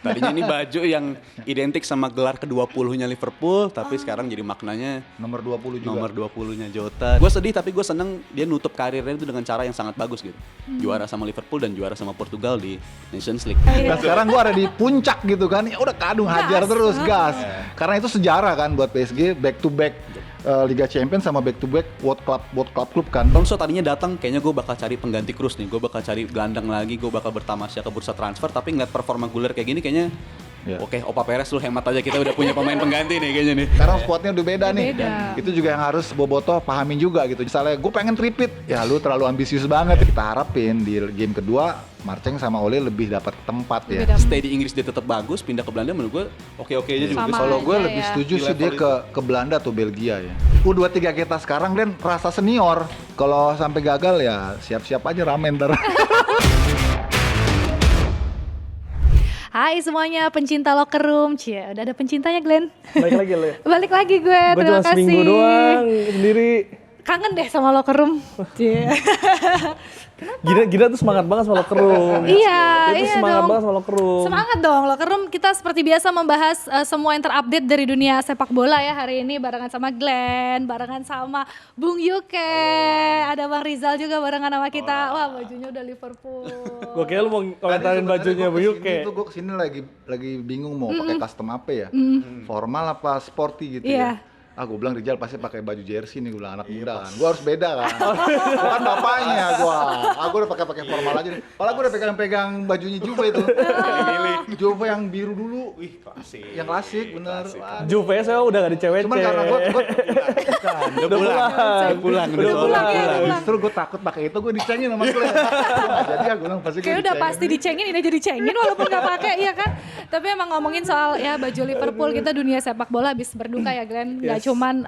Tadinya ini baju yang identik sama gelar ke-20-nya Liverpool, tapi sekarang jadi maknanya Nomor 20 juga. nomor 20-nya Jota. Gue sedih tapi gue seneng dia nutup karirnya itu dengan cara yang sangat bagus gitu. Juara sama Liverpool dan juara sama Portugal di Nations League. Dan sekarang gua ada di puncak gitu kan, ya udah kadung hajar terus gas. Karena itu sejarah kan buat PSG, back to back Liga Champions sama back to back World Club kan. Alonso tadinya datang, kayaknya gue bakal cari pengganti Kroos nih, gue bakal cari gelandang lagi, gue bakal bertamasya ke bursa transfer, tapi ngeliat performa Guler kayak gini kayaknya oke, Opa Perez lu hemat aja, kita udah punya pemain pengganti nih kayaknya nih. Sekarang squadnya udah beda nih. Beda. Itu juga yang harus Boboto pahamin juga gitu. Misalnya gue pengen tripit, ya lu terlalu ambisius banget. Kita harapin di game kedua Marceng sama Ole lebih dapat tempat ya. Lebih Stay di Inggris dia tetap bagus, pindah ke Belanda menurut gue oke-oke aja juga. Sama Kalau gue aja lebih ya. setuju Di sih dia level ke Belanda atau Belgia ya. U23 kita sekarang dan rasa senior. Kalau sampai gagal ya siap-siap aja ramen ntar. Hai semuanya pencinta locker room. Cie, udah ada pencintanya Glenn. Balik lagi lo ya? Balik lagi gue, Gue terima cuma kasih. seminggu doang sendiri. Kangen deh sama locker room. Cie. Gila tuh semangat banget sama locker room. Iya, Dia tuh iya semangat dong. banget sama locker room. Semangat dong, locker room kita seperti biasa membahas semua yang terupdate dari dunia sepak bola ya hari ini barengan sama Glenn, barengan sama Bung Yuke, ada Bang Rizal juga barengan sama kita. Wah bajunya udah Liverpool. Gue kira lu mau komentarin bajunya Bu Yuke. Itu gue kesini lagi bingung mau pakai custom apa ya. Formal apa sporty gitu Iya. ya. Gue bilang Rizal pasti pakai baju jersey nih, gue bilang anak muda kan. Gue harus beda kan. Kan bapaknya gue. Gue udah pakai formal aja nih. Padahal gue udah pegang bajunya Juve itu. Juve yang biru dulu. Wih, klasik. Yang klasik bener. Wah. Juve saya udah gak dicewek. Cuman karena gue Udah pulang. justru gue takut pakai itu gue dicengin sama Glenn. Jadi gue bilang pasti Kayak udah pasti dicengin, ini jadi cengin walaupun nggak pakai ya kan. Tapi emang ngomongin soal ya baju Liverpool, kita dunia sepak bola habis berduka ya Glenn. Gak cuman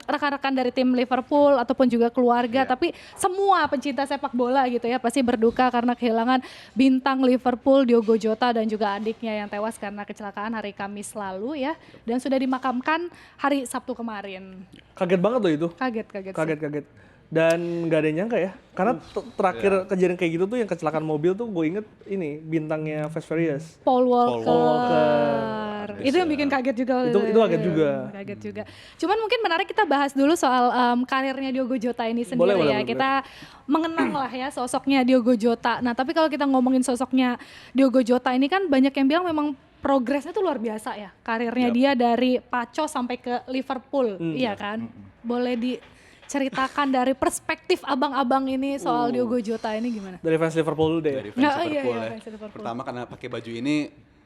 rekan-rekan dari tim Liverpool ataupun juga keluarga, tapi semua pencinta sepak bola gitu ya pasti berduka karena kehilangan bintang Liverpool Diogo Jota dan juga adiknya yang tewas karena kecelakaan hari Kamis lalu ya. Dan sudah dimakamkan hari Sabtu kemarin. Kaget banget loh itu. Kaget sih. Kaget. Dan nggak ada yang nyangka ya. Karena terakhir kejadian kayak gitu tuh yang kecelakaan mobil tuh gue inget ini bintangnya Fast Furious. Paul Walker. Walker. Itu yang bikin kaget juga. Itu kaget juga. Kaget juga. Cuman mungkin menarik kita bahas dulu soal karirnya Diogo Jota ini sendiri Boleh. Kita mengenang lah ya sosoknya Diogo Jota. Nah tapi kalau kita ngomongin sosoknya Diogo Jota ini kan banyak yang bilang memang progresnya tuh luar biasa ya. Karirnya dia dari Paco sampai ke Liverpool. Iya kan? Boleh diceritakan dari perspektif abang-abang ini soal Diogo Jota ini gimana? Dari fans Liverpool dulu deh. Dari fans Iya, Liverpool iya, ya. fans Liverpool. Pertama karena pakai baju ini,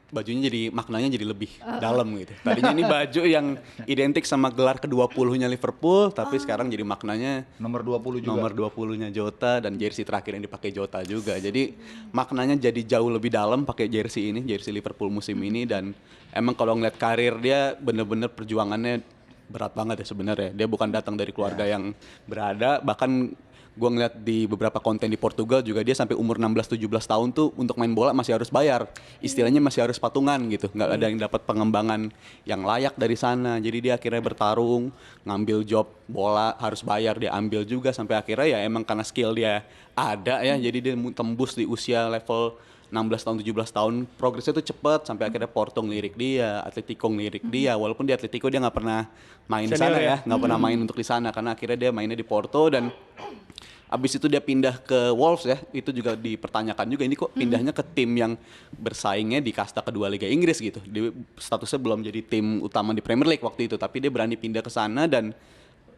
bajunya jadi maknanya jadi lebih dalam gitu. Tadinya ini baju yang identik sama gelar ke-20-nya Liverpool, tapi sekarang jadi maknanya nomor 20 juga. nomor 20-nya Jota dan jersey terakhir yang dipakai Jota juga. Jadi maknanya jadi jauh lebih dalam pakai jersey ini, jersey Liverpool musim ini. Dan emang kalau ngeliat karir dia bener-bener perjuangannya berat banget ya sebenarnya. Dia bukan datang dari keluarga yang berada, bahkan gue ngeliat di beberapa konten di Portugal juga dia sampai umur 16-17 tahun tuh untuk main bola masih harus bayar. Istilahnya masih harus patungan gitu. Nggak ada yang dapat pengembangan yang layak dari sana. Jadi dia akhirnya bertarung, ngambil job bola harus bayar, dia ambil juga sampai akhirnya ya emang karena skill dia ada ya. Jadi dia tembus di usia level 16 tahun, 17 tahun, progresnya tuh cepet sampai akhirnya Porto ngelirik dia, Atletico ngelirik dia, walaupun di Atletico dia nggak pernah main di sana ya, nggak pernah main untuk di sana karena akhirnya dia mainnya di Porto dan abis itu dia pindah ke Wolves ya, itu juga dipertanyakan juga ini kok pindahnya ke tim yang bersaingnya di kasta kedua Liga Inggris gitu, dia statusnya belum jadi tim utama di Premier League waktu itu, tapi dia berani pindah ke sana dan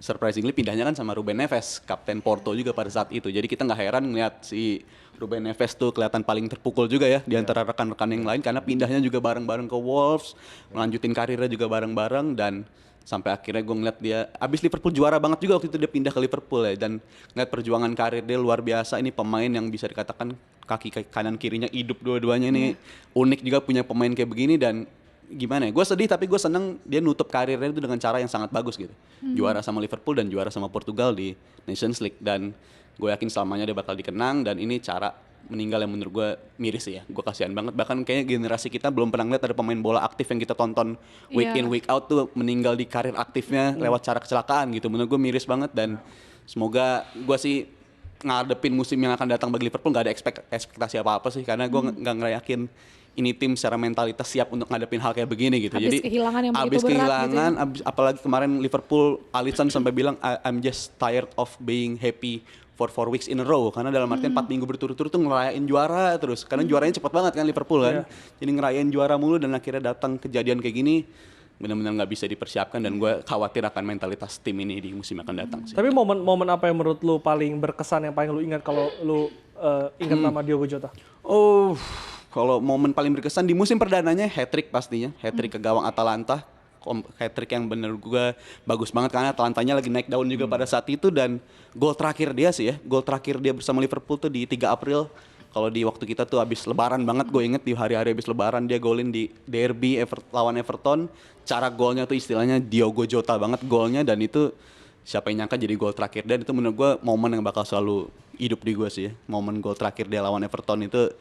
surprisingly pindahnya kan sama Ruben Neves, kapten Porto juga pada saat itu. Jadi kita nggak heran ngeliat si Ruben Neves tuh kelihatan paling terpukul juga ya di antara rekan-rekan yang lain karena pindahnya juga bareng-bareng ke Wolves, melanjutin karirnya juga bareng-barang dan sampai akhirnya gue ngeliat dia abis Liverpool juara banget juga waktu itu dia pindah ke Liverpool ya dan ngeliat perjuangan karir dia luar biasa. Ini pemain yang bisa dikatakan kaki kanan kirinya hidup dua-duanya ini unik juga punya pemain kayak begini dan gimana ya, gue sedih tapi gue seneng dia nutup karirnya itu dengan cara yang sangat bagus gitu. Juara sama Liverpool dan juara sama Portugal di Nations League dan gue yakin selamanya dia bakal dikenang dan ini cara meninggal yang menurut gue miris sih ya. Gue kasihan banget, bahkan kayaknya generasi kita belum pernah ngeliat ada pemain bola aktif yang kita tonton week in week out tuh meninggal di karir aktifnya lewat cara kecelakaan gitu. Menurut gue miris banget dan semoga gue sih ngadepin musim yang akan datang bagi Liverpool gak ada ekspektasi apa-apa sih karena gue nggak ngerayakin ini tim secara mentalitas siap untuk ngadepin hal kayak begini gitu. Habis Jadi kehilangan yang begitu abis berat kehilangan, gitu apalagi kemarin Liverpool, Alisson sampai bilang I'm just tired of being happy for 4 weeks in a row, karena dalam artian 4 minggu berturut-turut tuh ngerayain juara terus, karena juaranya cepat banget kan Liverpool kan, jadi ngerayain juara mulu dan akhirnya datang kejadian kayak gini, benar-benar nggak bisa dipersiapkan dan gue khawatir akan mentalitas tim ini di musim akan datang sih. Tapi momen apa yang menurut lu paling berkesan, yang paling lu ingat kalau lu ingat nama Diogo Jota? Oh, kalau momen paling berkesan di musim perdananya hat-trick pastinya, hat-trick ke gawang Atalanta. Hat-trick yang bener gue bagus banget karena Atalantanya lagi naik daun juga pada saat itu, dan gol terakhir dia sih ya, gol terakhir dia bersama Liverpool tuh di 3 April. Kalau di waktu kita tuh habis lebaran banget, gue inget di hari-hari habis lebaran dia golin di derby lawan Everton. Cara golnya tuh istilahnya Diogo Jota banget golnya, dan itu siapa yang nyangka jadi gol terakhir, dan itu menurut gue momen yang bakal selalu hidup di gue sih ya. Momen gol terakhir dia lawan Everton itu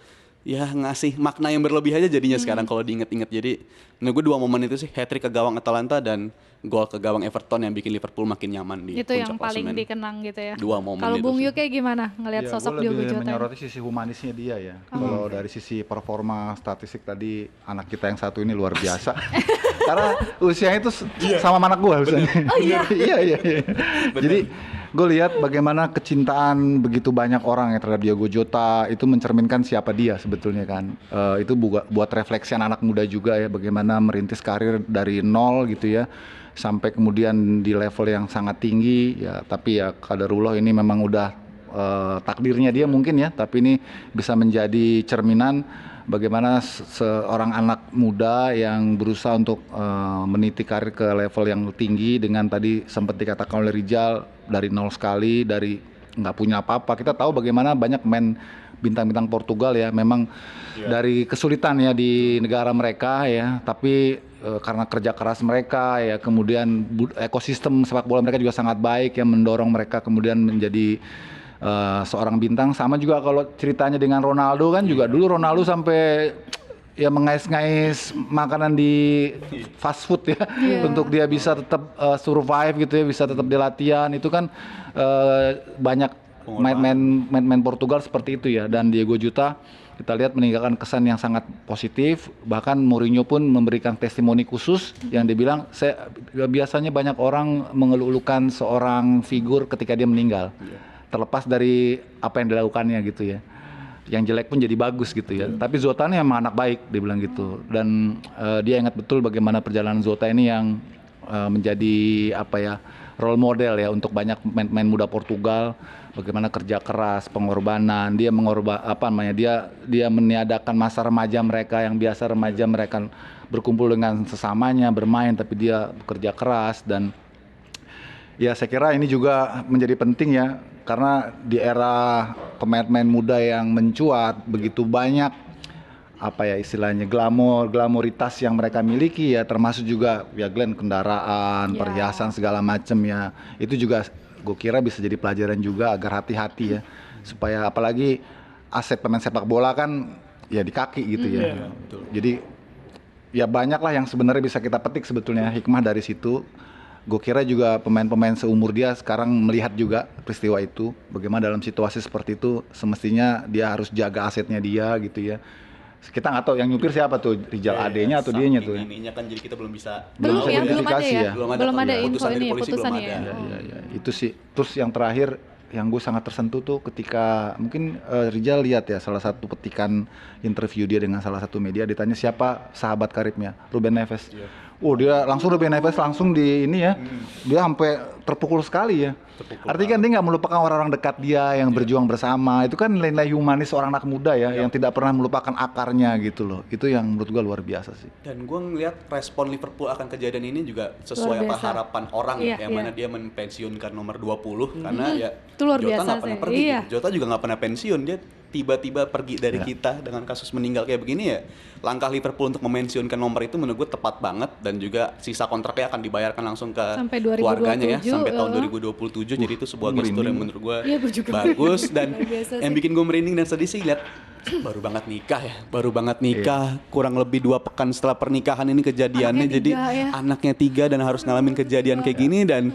ya ngasih makna yang berlebih aja jadinya sekarang kalau diinget-inget. Jadi menurut gue 2 momen itu sih, hat-trick ke gawang Atalanta dan gol ke gawang Everton yang bikin Liverpool makin nyaman di Itu yang puncak paling klasemen. dikenang gitu ya. 2 momen Kalau itu Bung sih. Yuke gimana ngelihat sosok gue Diogo lebih Jota? menyoroti sisi humanisnya dia ya. Kalau dari sisi performa statistik tadi, anak kita yang satu ini luar biasa. Karena usianya itu sama anak gue usianya. Oh iya? Iya. Jadi gue lihat bagaimana kecintaan begitu banyak orang ya terhadap Diogo Jota, itu mencerminkan siapa dia sebetulnya kan. Itu buat refleksi anak muda juga ya, bagaimana merintis karir dari nol gitu ya, sampai kemudian di level yang sangat tinggi ya. Tapi ya qadarullah, ini memang udah takdirnya dia mungkin ya, tapi ini bisa menjadi cerminan bagaimana seorang anak muda yang berusaha untuk meniti karir ke level yang tinggi dengan tadi sempat dikatakan oleh Rijal, dari nol sekali, dari nggak punya apa-apa. Kita tahu bagaimana banyak pemain bintang-bintang Portugal ya, memang dari kesulitan ya di negara mereka ya, tapi karena kerja keras mereka ya, kemudian ekosistem sepak bola mereka juga sangat baik yang mendorong mereka kemudian menjadi seorang bintang. Sama juga kalau ceritanya dengan Ronaldo kan, juga dulu Ronaldo sampai ya mengais-ngais makanan di fast food ya, untuk dia bisa tetap survive gitu ya, bisa tetap di latihan. Itu kan banyak main Portugal seperti itu ya. Dan Diogo Jota kita lihat meninggalkan kesan yang sangat positif. Bahkan Mourinho pun memberikan testimoni khusus yang dibilang, biasanya banyak orang mengeluh-elukan seorang figur ketika dia meninggal, terlepas dari apa yang dilakukannya gitu ya. Yang jelek pun jadi bagus gitu ya. Tapi Zota ini emang anak baik, dia bilang gitu. Dan dia ingat betul bagaimana perjalanan Zota ini yang menjadi apa ya, role model ya untuk banyak pemain muda Portugal. Bagaimana kerja keras, pengorbanan, dia dia meniadakan masa remaja mereka yang biasa remaja mereka berkumpul dengan sesamanya, bermain, tapi dia bekerja keras. Dan ya saya kira ini juga menjadi penting ya, karena di era pemain-pemain muda yang mencuat, begitu banyak apa ya istilahnya glamoritas yang mereka miliki ya, termasuk juga ya Glenn, kendaraan, perhiasan segala macam ya. Itu juga gue kira bisa jadi pelajaran juga agar hati-hati ya, supaya apalagi aset pemain sepak bola kan ya di kaki gitu ya. Jadi ya banyak lah yang sebenarnya bisa kita petik sebetulnya hikmah dari situ. Gue kira juga pemain-pemain seumur dia sekarang melihat juga peristiwa itu, bagaimana dalam situasi seperti itu semestinya dia harus jaga asetnya dia gitu ya. Kita nggak tahu yang nyupir siapa tuh, Rijal adenya atau dianya tuh. Ininya kan jadi kita belum bisa Belum bisa ya, belum ada identifikasi ya. ya. Belum ada info Putusan dari ini ya, polisi putusan belum ya. ada. Ya, itu sih. Terus yang terakhir yang gue sangat tersentuh tuh ketika mungkin Rijal lihat ya salah satu petikan interview dia dengan salah satu media, ditanya siapa sahabat karibnya, Ruben Neves. Oh dia langsung Ruben Neves langsung di ini ya, dia sampai terpukul sekali ya. Artinya kan dia nggak melupakan orang-orang dekat dia yang berjuang bersama. Itu kan nilai-nilai humanis seorang anak muda ya, yang tidak pernah melupakan akarnya gitu loh. Itu yang menurut gue luar biasa sih. Dan gue ngeliat respon Liverpool akan kejadian ini juga sesuai Luar apa biasa. harapan orang Iya, yang mana dia mempensiunkan nomor 20 karena ya Itu luar Jota biasa nggak pernah sih. pergi. Iya. Jota juga nggak pernah pensiun, dia tiba-tiba pergi dari kita dengan kasus meninggal kayak begini ya. Langkah Liverpool untuk memensiunkan nomor itu menurut gue tepat banget, dan juga sisa kontraknya akan dibayarkan langsung ke Sampai keluarganya ya 2027, sampai tahun 2027. Jadi itu sebuah gestur yang menurut gue Iya, gue juga bagus dan Luar biasa yang sih. bikin gue merinding dan sedih sih lihat baru banget nikah ya, baru banget nikah, kurang lebih 2 pekan setelah pernikahan ini kejadiannya. Anaknya Jadi 3 ya. anaknya 3 dan harus ngalamin kejadian kayak gini. Dan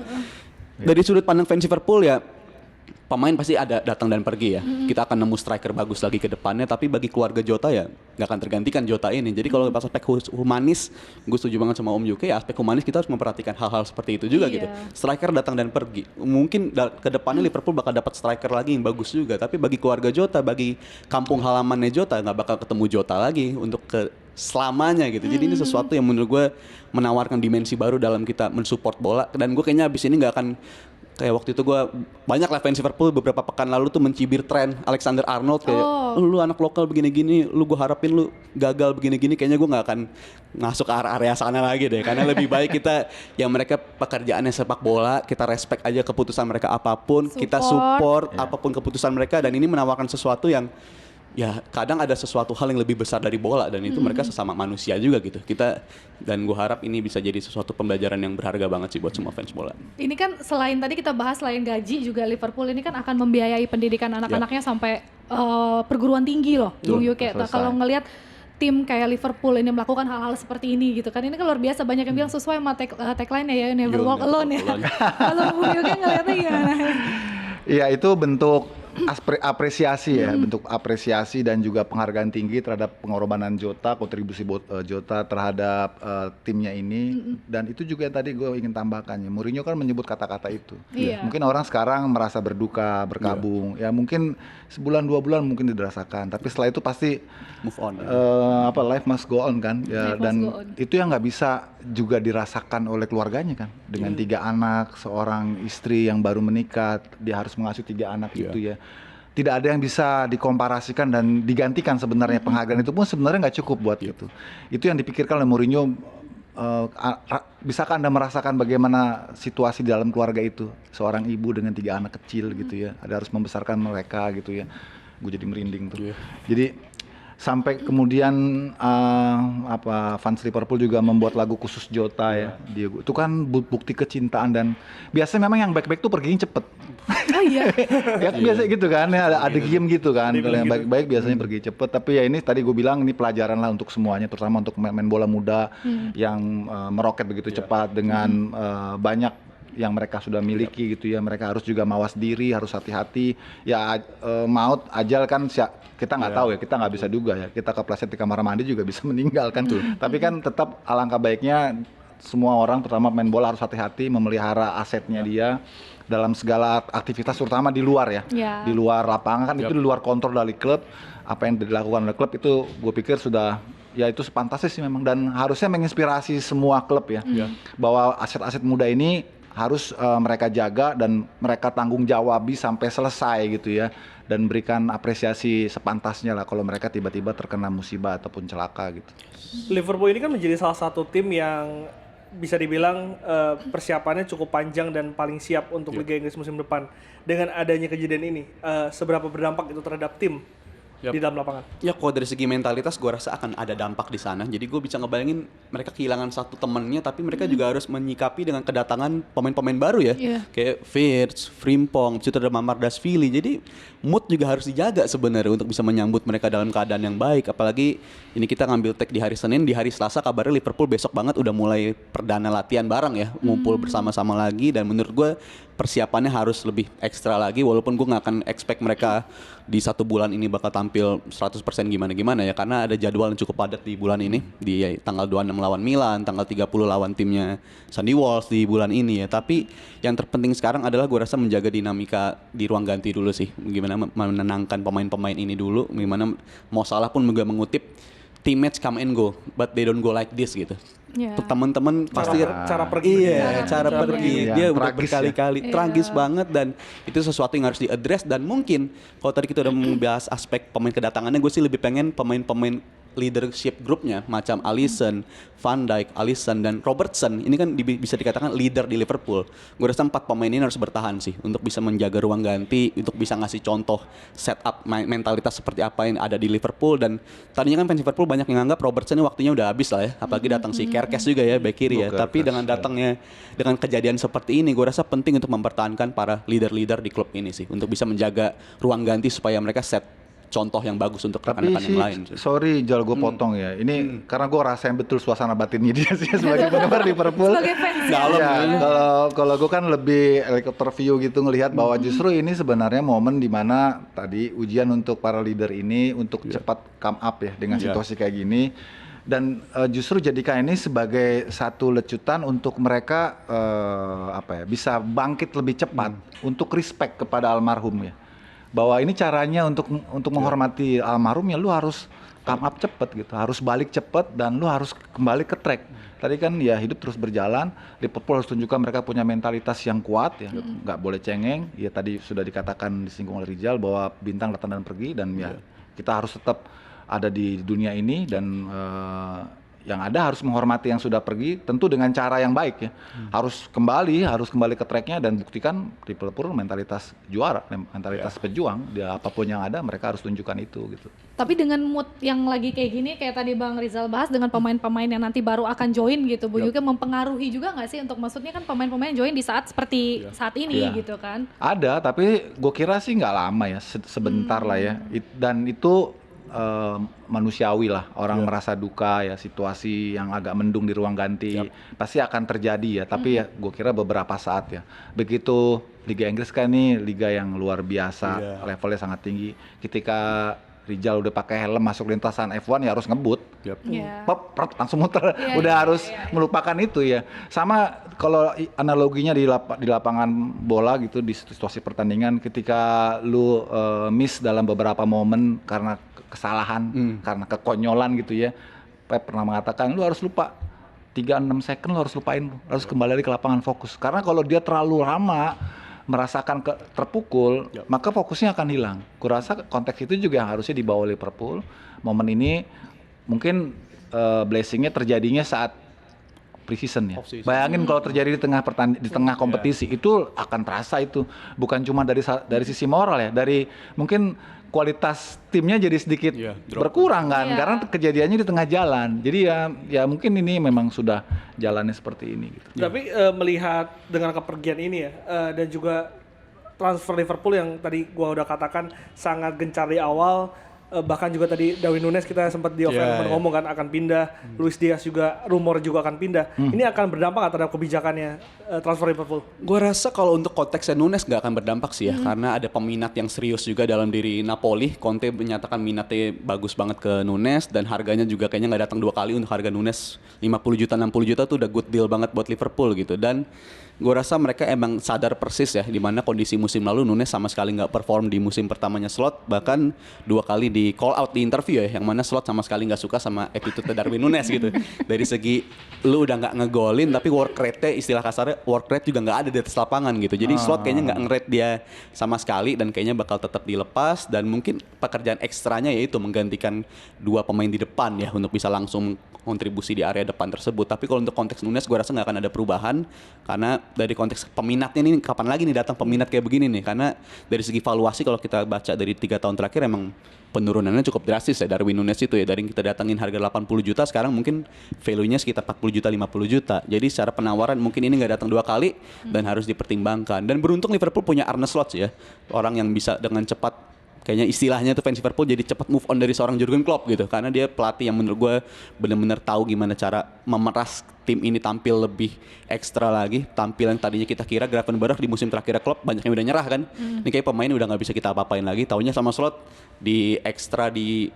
dari sudut pandang fans Liverpool ya, pemain pasti ada datang dan pergi ya. Kita akan nemu striker bagus lagi ke depannya, tapi bagi keluarga Jota ya nggak akan tergantikan Jota ini. Jadi kalau pas aspek humanis, gue setuju banget sama Om Yuke, ya aspek humanis kita harus memperhatikan hal-hal seperti itu juga gitu. Striker datang dan pergi. Mungkin ke depannya Liverpool bakal dapat striker lagi yang bagus juga, tapi bagi keluarga Jota, bagi kampung halamannya Jota nggak bakal ketemu Jota lagi untuk ke selamanya gitu. Jadi ini sesuatu yang menurut gue menawarkan dimensi baru dalam kita mensupport bola, dan gue kayaknya abis ini nggak akan kayak waktu itu gue banyak lah fans Liverpool beberapa pekan lalu tuh mencibir tren Alexander Arnold kayak lu anak lokal begini-gini, lu gue harapin lu gagal begini-gini, kayaknya gue nggak akan masuk ke area sana lagi deh, karena lebih baik kita yang mereka pekerjaannya sepak bola, kita respect aja keputusan mereka apapun, kita support apapun keputusan mereka, dan ini menawarkan sesuatu yang ya kadang ada sesuatu hal yang lebih besar dari bola, dan itu mereka sesama manusia juga gitu. Dan gue harap ini bisa jadi sesuatu pembelajaran yang berharga banget sih buat semua fans bola. Ini kan selain tadi kita bahas selain gaji juga Liverpool ini kan akan membiayai pendidikan anak-anaknya sampai perguruan tinggi loh. Bung Yuke, kalau ngelihat tim kayak Liverpool ini melakukan hal-hal seperti ini gitu kan, ini kan luar biasa, banyak yang bilang sesuai sama tagline-nya ya, Never Walk Alone ya. Kalau Bung Yuke ngelihatnya gimana? Iya, itu bentuk apresiasi ya, bentuk apresiasi dan juga penghargaan tinggi terhadap pengorbanan Jota, kontribusi Jota terhadap timnya ini. Dan itu juga yang tadi gue ingin tambahkan ya, Mourinho kan menyebut kata-kata itu. Mungkin orang sekarang merasa berduka, berkabung, ya mungkin sebulan 2 bulan mungkin dirasakan, tapi setelah itu pasti move on. Life must go on kan, ya, dan itu yang nggak bisa juga dirasakan oleh keluarganya kan, dengan 3 anak, seorang istri yang baru menikah, dia harus mengasuh 3 anak itu ya. Tidak ada yang bisa dikomparasikan dan digantikan sebenarnya. Penghargaan itu pun sebenarnya nggak cukup buat itu. Itu yang dipikirkan oleh Mourinho. Bisakah Anda merasakan bagaimana situasi di dalam keluarga itu? Seorang ibu dengan 3 anak kecil gitu ya, ada harus membesarkan mereka gitu ya. Gue jadi merinding tuh. Jadi sampai kemudian fans Liverpool juga membuat lagu khusus Jota ya. Itu kan bukti kecintaan, dan biasanya memang yang baik-baik tuh perginya cepet. Oh iya. Ya biasa gitu kan, ya, ada game gitu kan. Kalau yang baik-baik biasanya pergi cepet. Tapi ya ini tadi gue bilang ini pelajaran lah untuk semuanya, terutama untuk main bola muda yang meroket begitu cepat dengan banyak yang mereka sudah miliki gitu ya. Mereka harus juga mawas diri, harus hati-hati. Ya maut, ajal kan kita nggak tahu ya, kita nggak bisa duga ya. Kita kepleset di kamar mandi juga bisa meninggal kan. Tapi kan tetap alangkah baiknya semua orang, terutama main bola, harus hati-hati memelihara asetnya dia dalam segala aktivitas, terutama di luar ya. Di luar lapangan kan, itu di luar kontrol dari klub. Apa yang dilakukan oleh klub itu gue pikir sudah, ya itu sepantasnya sih memang, dan harusnya menginspirasi semua klub ya. Bahwa aset-aset muda ini harus mereka jaga dan mereka tanggung jawabi sampai selesai gitu ya, dan berikan apresiasi sepantasnya lah kalau mereka tiba-tiba terkena musibah ataupun celaka gitu. Liverpool ini kan menjadi salah satu tim yang bisa dibilang persiapannya cukup panjang dan paling siap untuk Liga Inggris musim depan. Dengan adanya kejadian ini, seberapa berdampak itu terhadap tim di dalam lapangan? Ya, kalau dari segi mentalitas gue rasa akan ada dampak di sana. Jadi gue bisa ngebayangin mereka kehilangan satu temennya, tapi mereka juga harus menyikapi dengan kedatangan pemain-pemain baru ya. Kayak Wirtz, Frimpong, itu ada Mamardashvili. Jadi mood juga harus dijaga sebenarnya untuk bisa menyambut mereka dalam keadaan yang baik. Apalagi ini kita ngambil tag di hari Senin, di hari Selasa kabarnya Liverpool besok banget udah mulai perdana latihan bareng ya, ngumpul bersama-sama lagi. Dan menurut gue persiapannya harus lebih ekstra lagi, walaupun gue gak akan expect mereka di 1 bulan ini bakal tampil 100% gimana-gimana ya, karena ada jadwal yang cukup padat di bulan ini, di tanggal 26 lawan Milan, tanggal 30 lawan timnya Sandy Walsh di bulan ini ya. Tapi yang terpenting sekarang adalah gue rasa menjaga dinamika di ruang ganti dulu sih, gimana menenangkan pemain-pemain ini dulu, gimana Mo Salah pun juga mengutip teammates come and go, but they don't go like this gitu. Teman-teman pasti cara pergi, cara pergi dia udah berkali-kali tragis banget, dan itu sesuatu yang harus diadres. Dan mungkin kalau tadi kita udah membahas aspek pemain kedatangannya, gue sih lebih pengen pemain-pemain leadership grupnya macam Alisson, Van Dijk, Alisson dan Robertson ini kan bisa dikatakan leader di Liverpool. Gue rasa 4 pemain ini harus bertahan sih untuk bisa menjaga ruang ganti, untuk bisa ngasih contoh setup mentalitas seperti apa yang ada di Liverpool. Dan tadinya kan fans Liverpool banyak yang nganggap Robertson ini waktunya udah habis lah ya, apalagi datang si Kerkes juga ya back kiri ya. Tapi dengan datangnya dengan kejadian seperti ini, gue rasa penting untuk mempertahankan para leader-leader di klub ini sih, untuk bisa menjaga ruang ganti supaya mereka set contoh yang bagus untuk Tapi rekan-rekan yang lain. sorry Jal, gue potong ya. Ini karena gue rasain betul suasana batinnya dia sih sebagai penggemar Liverpool. Sebagai fans ya. Dalam Ya, ya. kalau gue kan lebih helikopter view gitu ngelihat bahwa justru ini sebenarnya momen dimana tadi ujian untuk para leader ini untuk cepat come up ya dengan situasi kayak gini. Dan justru jadikan ini sebagai satu lecutan untuk mereka bisa bangkit lebih cepat untuk respect kepada almarhum ya. Bahwa ini caranya untuk menghormati almarhum ya lu harus come up cepet gitu, harus balik cepet dan lu harus kembali ke track. Tadi kan ya hidup terus berjalan, Liverpool harus tunjukkan mereka punya mentalitas yang kuat ya, nggak boleh cengeng. Ya tadi sudah dikatakan disinggung oleh Rizal bahwa bintang datang dan pergi dan ya kita harus tetap ada di dunia ini dan yang ada harus menghormati yang sudah pergi, tentu dengan cara yang baik ya. Harus kembali ke tracknya dan buktikan Liverpool mentalitas juara, mentalitas pejuang. Dia apapun yang ada mereka harus tunjukkan itu gitu. Tapi dengan mood yang lagi kayak gini, kayak tadi Bang Rizal bahas dengan pemain-pemain yang nanti baru akan join gitu, Bu juga mempengaruhi juga nggak sih untuk maksudnya kan pemain-pemain join di saat seperti saat ini gitu kan? Ada, tapi gue kira sih nggak lama ya, sebentar lah ya. Dan itu manusiawi lah, orang merasa duka ya, situasi yang agak mendung di ruang ganti pasti akan terjadi ya, tapi ya gue kira beberapa saat ya. Begitu Liga Inggris kan ini liga yang luar biasa, levelnya sangat tinggi. Ketika Rizal udah pakai helm masuk lintasan F1 ya harus ngebut, pop, langsung muter, udah harus melupakan itu ya. Sama kalau analoginya di lapangan bola gitu, di situasi pertandingan, ketika lu miss dalam beberapa momen karena kesalahan, karena kekonyolan gitu ya, Pep pernah mengatakan lu harus lupa 3-6 second, lu harus lupain, harus kembali lagi ke lapangan fokus. Karena kalau dia terlalu lama merasakan terpukul, maka fokusnya akan hilang. Kurasa konteks itu juga yang harusnya dibawa Liverpool. Momen ini mungkin blessingnya terjadinya saat pre-season ya. Bayangin kalau terjadi di tengah kompetisi, itu akan terasa itu. Bukan cuma dari sisi moral ya, dari mungkin kualitas timnya jadi sedikit berkurang kan, karena kejadiannya di tengah jalan. Jadi ya mungkin ini memang sudah jalannya seperti ini gitu. Tapi melihat dengan kepergian ini ya, dan juga transfer Liverpool yang tadi gua udah katakan sangat gencar di awal, bahkan juga tadi Darwin Núñez kita sempat di off-air ngomong kan akan pindah, Luis Diaz juga rumor juga akan pindah. Ini akan berdampak nggak terhadap kebijakannya transfer Liverpool? Gue rasa kalau untuk konteksnya Nunes nggak akan berdampak sih ya, karena ada peminat yang serius juga dalam diri Napoli. Conte menyatakan minatnya bagus banget ke Nunes dan harganya juga kayaknya nggak datang 2 kali. Untuk harga Nunes 50 juta 60 juta tuh udah good deal banget buat Liverpool gitu. Dan gue rasa mereka emang sadar persis ya di mana kondisi musim lalu Nunes sama sekali nggak perform di musim pertamanya Slot, bahkan 2 kali di call out di interview ya, yang mana Slot sama sekali nggak suka sama attitude Darwin Núñez gitu. Dari segi lu udah nggak ngegolin tapi work rate-nya, istilah kasarnya work rate juga nggak ada di atas lapangan gitu. Jadi Slot kayaknya nggak nge-rate dia sama sekali dan kayaknya bakal tetap dilepas, dan mungkin pekerjaan ekstranya yaitu menggantikan 2 pemain di depan ya untuk bisa langsung kontribusi di area depan tersebut. Tapi kalau untuk konteks Núñez gue rasa nggak akan ada perubahan, karena dari konteks peminatnya nih, kapan lagi nih datang peminat kayak begini nih, karena dari segi valuasi kalau kita baca dari 3 tahun terakhir emang penurunannya cukup drastis ya Darwin Núñez itu ya. Dari kita datangin harga 80 juta sekarang mungkin value-nya sekitar 40 juta 50 juta. Jadi secara penawaran mungkin ini nggak datang 2 kali dan harus dipertimbangkan. Dan beruntung Liverpool punya Arne Slot ya, orang yang bisa dengan cepat, kayaknya istilahnya tuh fans Liverpool jadi cepat move on dari seorang Jurgen Klopp gitu, karena dia pelatih yang menurut gue benar-benar tahu gimana cara memeras tim ini tampil lebih ekstra lagi. Tampil yang tadinya kita kira Gravenberch di musim terakhir Klopp banyak yang udah nyerah kan, ini kayak pemain udah nggak bisa kita apa-apain lagi. Taunya sama Slot di ekstra di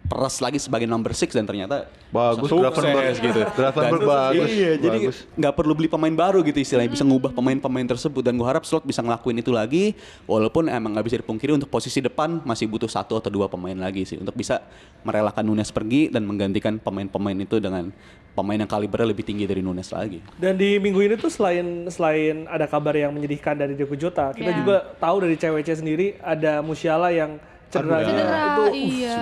peres lagi sebagai number 6 dan ternyata bagus Gravenberch gitu. Gravenberch bagus. Iya, jadi nggak perlu beli pemain baru gitu istilahnya, bisa ngubah pemain-pemain tersebut. Dan gue harap Slot bisa ngelakuin itu lagi, walaupun emang nggak bisa dipungkiri untuk posisi depan masih butuh 1 atau 2 pemain lagi sih untuk bisa merelakan Núñez pergi dan menggantikan pemain-pemain itu dengan pemain yang kalibernya lebih tinggi dari Núñez lagi. Dan di minggu ini tuh selain ada kabar yang menyedihkan dari Diogo Jota, kita juga tahu dari CWC sendiri ada Musiala yang cedera. Itu Iya.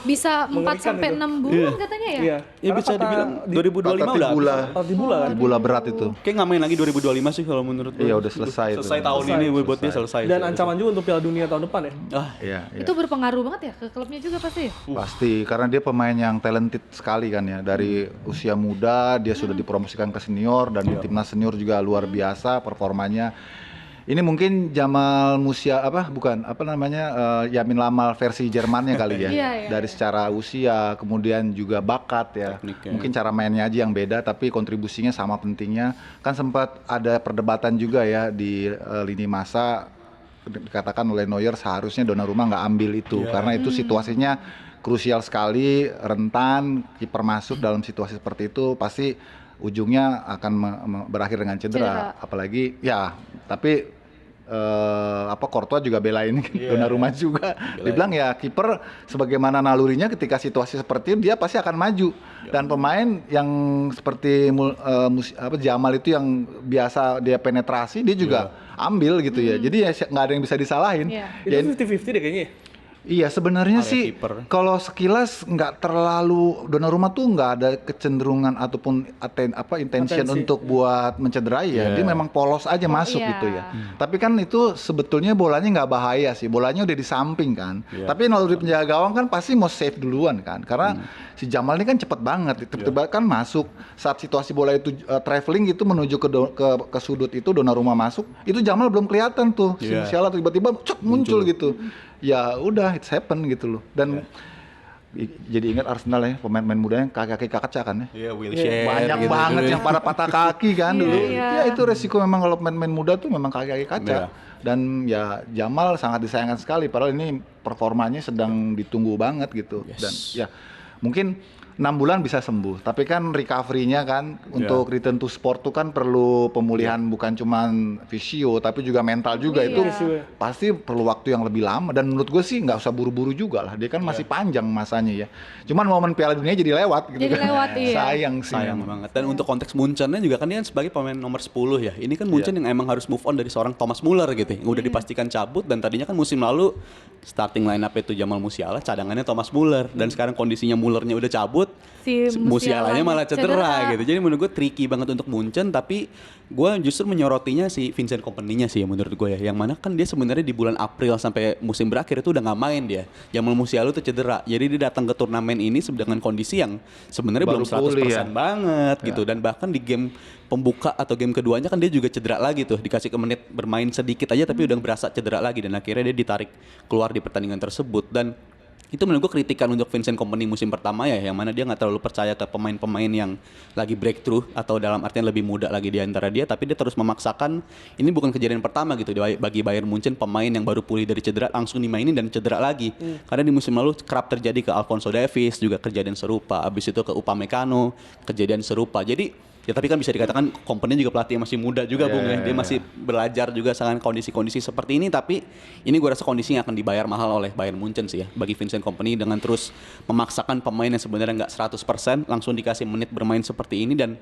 Bisa 4 sampai 6 bulan katanya ya? Iya. Ya bisa dibilang 2025 udah Tibula kan. Bola berat itu. Kayak nggak main lagi 2025 sih kalau menurut gue. Iya udah selesai itu. Selesai tahun ini buat dia selesai. Dan ancaman juga untuk Piala Dunia tahun depan ya. Iya. Itu berpengaruh banget ya ke klubnya juga pasti. Pasti, karena dia pemain yang talented sekali kan ya. Dari usia muda dia sudah dipromosikan ke senior dan di timnas senior juga luar biasa performanya. Ini mungkin Jamal Musiala Yamin Lamal versi Jermannya kali ya. Iya, iya, Dari secara usia, kemudian juga bakat ya. Tekniknya. Mungkin cara mainnya aja yang beda tapi kontribusinya sama pentingnya. Kan sempat ada perdebatan juga ya di lini masa, dikatakan oleh Neuer seharusnya Donnarumma nggak ambil itu karena itu situasinya krusial sekali, rentan, kiper masuk dalam situasi seperti itu pasti ujungnya akan berakhir dengan cedera. Apalagi ya, tapi Courtois juga belain Donnarumma juga. Dia bilang ya kiper sebagaimana nalurinya ketika situasi seperti itu dia pasti akan maju. Dan pemain yang seperti Jamal itu yang biasa dia penetrasi dia juga ambil gitu ya. Jadi ya nggak ada yang bisa disalahin. Itu 50-50 deh kayaknya. Iya sebenarnya Area sih kiper. kalau sekilas nggak terlalu Donnarumma tuh nggak ada kecenderungan ataupun intention Atensi. untuk buat mencederai ya. Dia memang polos aja masuk iya. gitu ya. Tapi kan itu sebetulnya bolanya nggak bahaya sih. Bolanya udah di samping kan. Tapi naluri penjaga gawang kan pasti mau save duluan kan. Karena si Jamal ini kan cepet banget. Tiba-tiba kan masuk saat situasi bola itu traveling gitu menuju ke sudut itu Donnarumma masuk. Itu Jamal belum kelihatan tuh. Si Musiala tiba-tiba muncul gitu. Ya udah it's happen gitu loh. Dan jadi ingat Arsenal ya, pemain-pemain mudanya kaki-kaki kaca kan ya. Iya, Wilshere Banyak gitu banget dulu ya. yang pada patah kaki kan dulu. Iya. Ya itu resiko memang kalau pemain-pemain muda tuh memang kaki-kaki kaca. Dan ya Jamal sangat disayangkan sekali padahal ini performanya sedang ditunggu banget gitu. Dan ya mungkin 6 bulan bisa sembuh, tapi kan recovery-nya kan untuk return to sport tuh kan perlu pemulihan bukan cuman fisio tapi juga mental juga itu pasti perlu waktu yang lebih lama dan menurut gue sih nggak usah buru-buru juga lah, dia kan masih panjang masanya ya. Cuman momen Piala Dunia jadi lewat gitu. Jadi lewat, iya. Sayang sih. Sayang banget. Dan untuk konteks Munchen-nya juga kan dia kan sebagai pemain nomor 10 ya. Ini kan Munchen yang emang harus move on dari seorang Thomas Muller gitu. Yang udah dipastikan cabut dan tadinya kan musim lalu starting line up itu Jamal Musiala, cadangannya Thomas Muller dan sekarang kondisinya Mullernya udah cabut. Si Musialanya malah cedera gitu. Jadi menurut gue tricky banget untuk Munchen, tapi gue justru menyorotinya si Vincent Kompany-nya sih menurut gue ya. Yang mana kan dia sebenarnya di bulan April sampai musim berakhir itu udah nggak main dia. Jamal Musiala tuh cedera. Jadi dia datang ke turnamen ini dengan kondisi yang sebenarnya belum 100% pulih ya. banget gitu. Dan bahkan di game pembuka atau game keduanya kan dia juga cedera lagi tuh. Dikasih ke menit bermain sedikit aja tapi udah berasa cedera lagi dan akhirnya dia ditarik keluar di pertandingan tersebut. Dan itu menurut gue kritikan untuk Vincent Kompany musim pertama ya, yang mana dia nggak terlalu percaya ke pemain-pemain yang lagi breakthrough atau dalam artian lebih muda lagi di antara dia, tapi dia terus memaksakan. Ini bukan kejadian pertama gitu bagi Bayern Munchen, pemain yang baru pulih dari cedera langsung dimainin dan cedera lagi. Karena di musim lalu kerap terjadi ke Alphonso Davies juga kejadian serupa, abis itu ke Upamecano kejadian serupa. Jadi ya tapi kan bisa dikatakan Kompany juga pelatih yang masih muda juga Bung ya. Dia masih belajar juga dengan kondisi-kondisi seperti ini, tapi ini gue rasa kondisinya akan dibayar mahal oleh Bayern Munchen sih ya bagi Vincent Kompany dengan terus memaksakan pemain yang sebenarnya nggak 100% langsung dikasih menit bermain seperti ini dan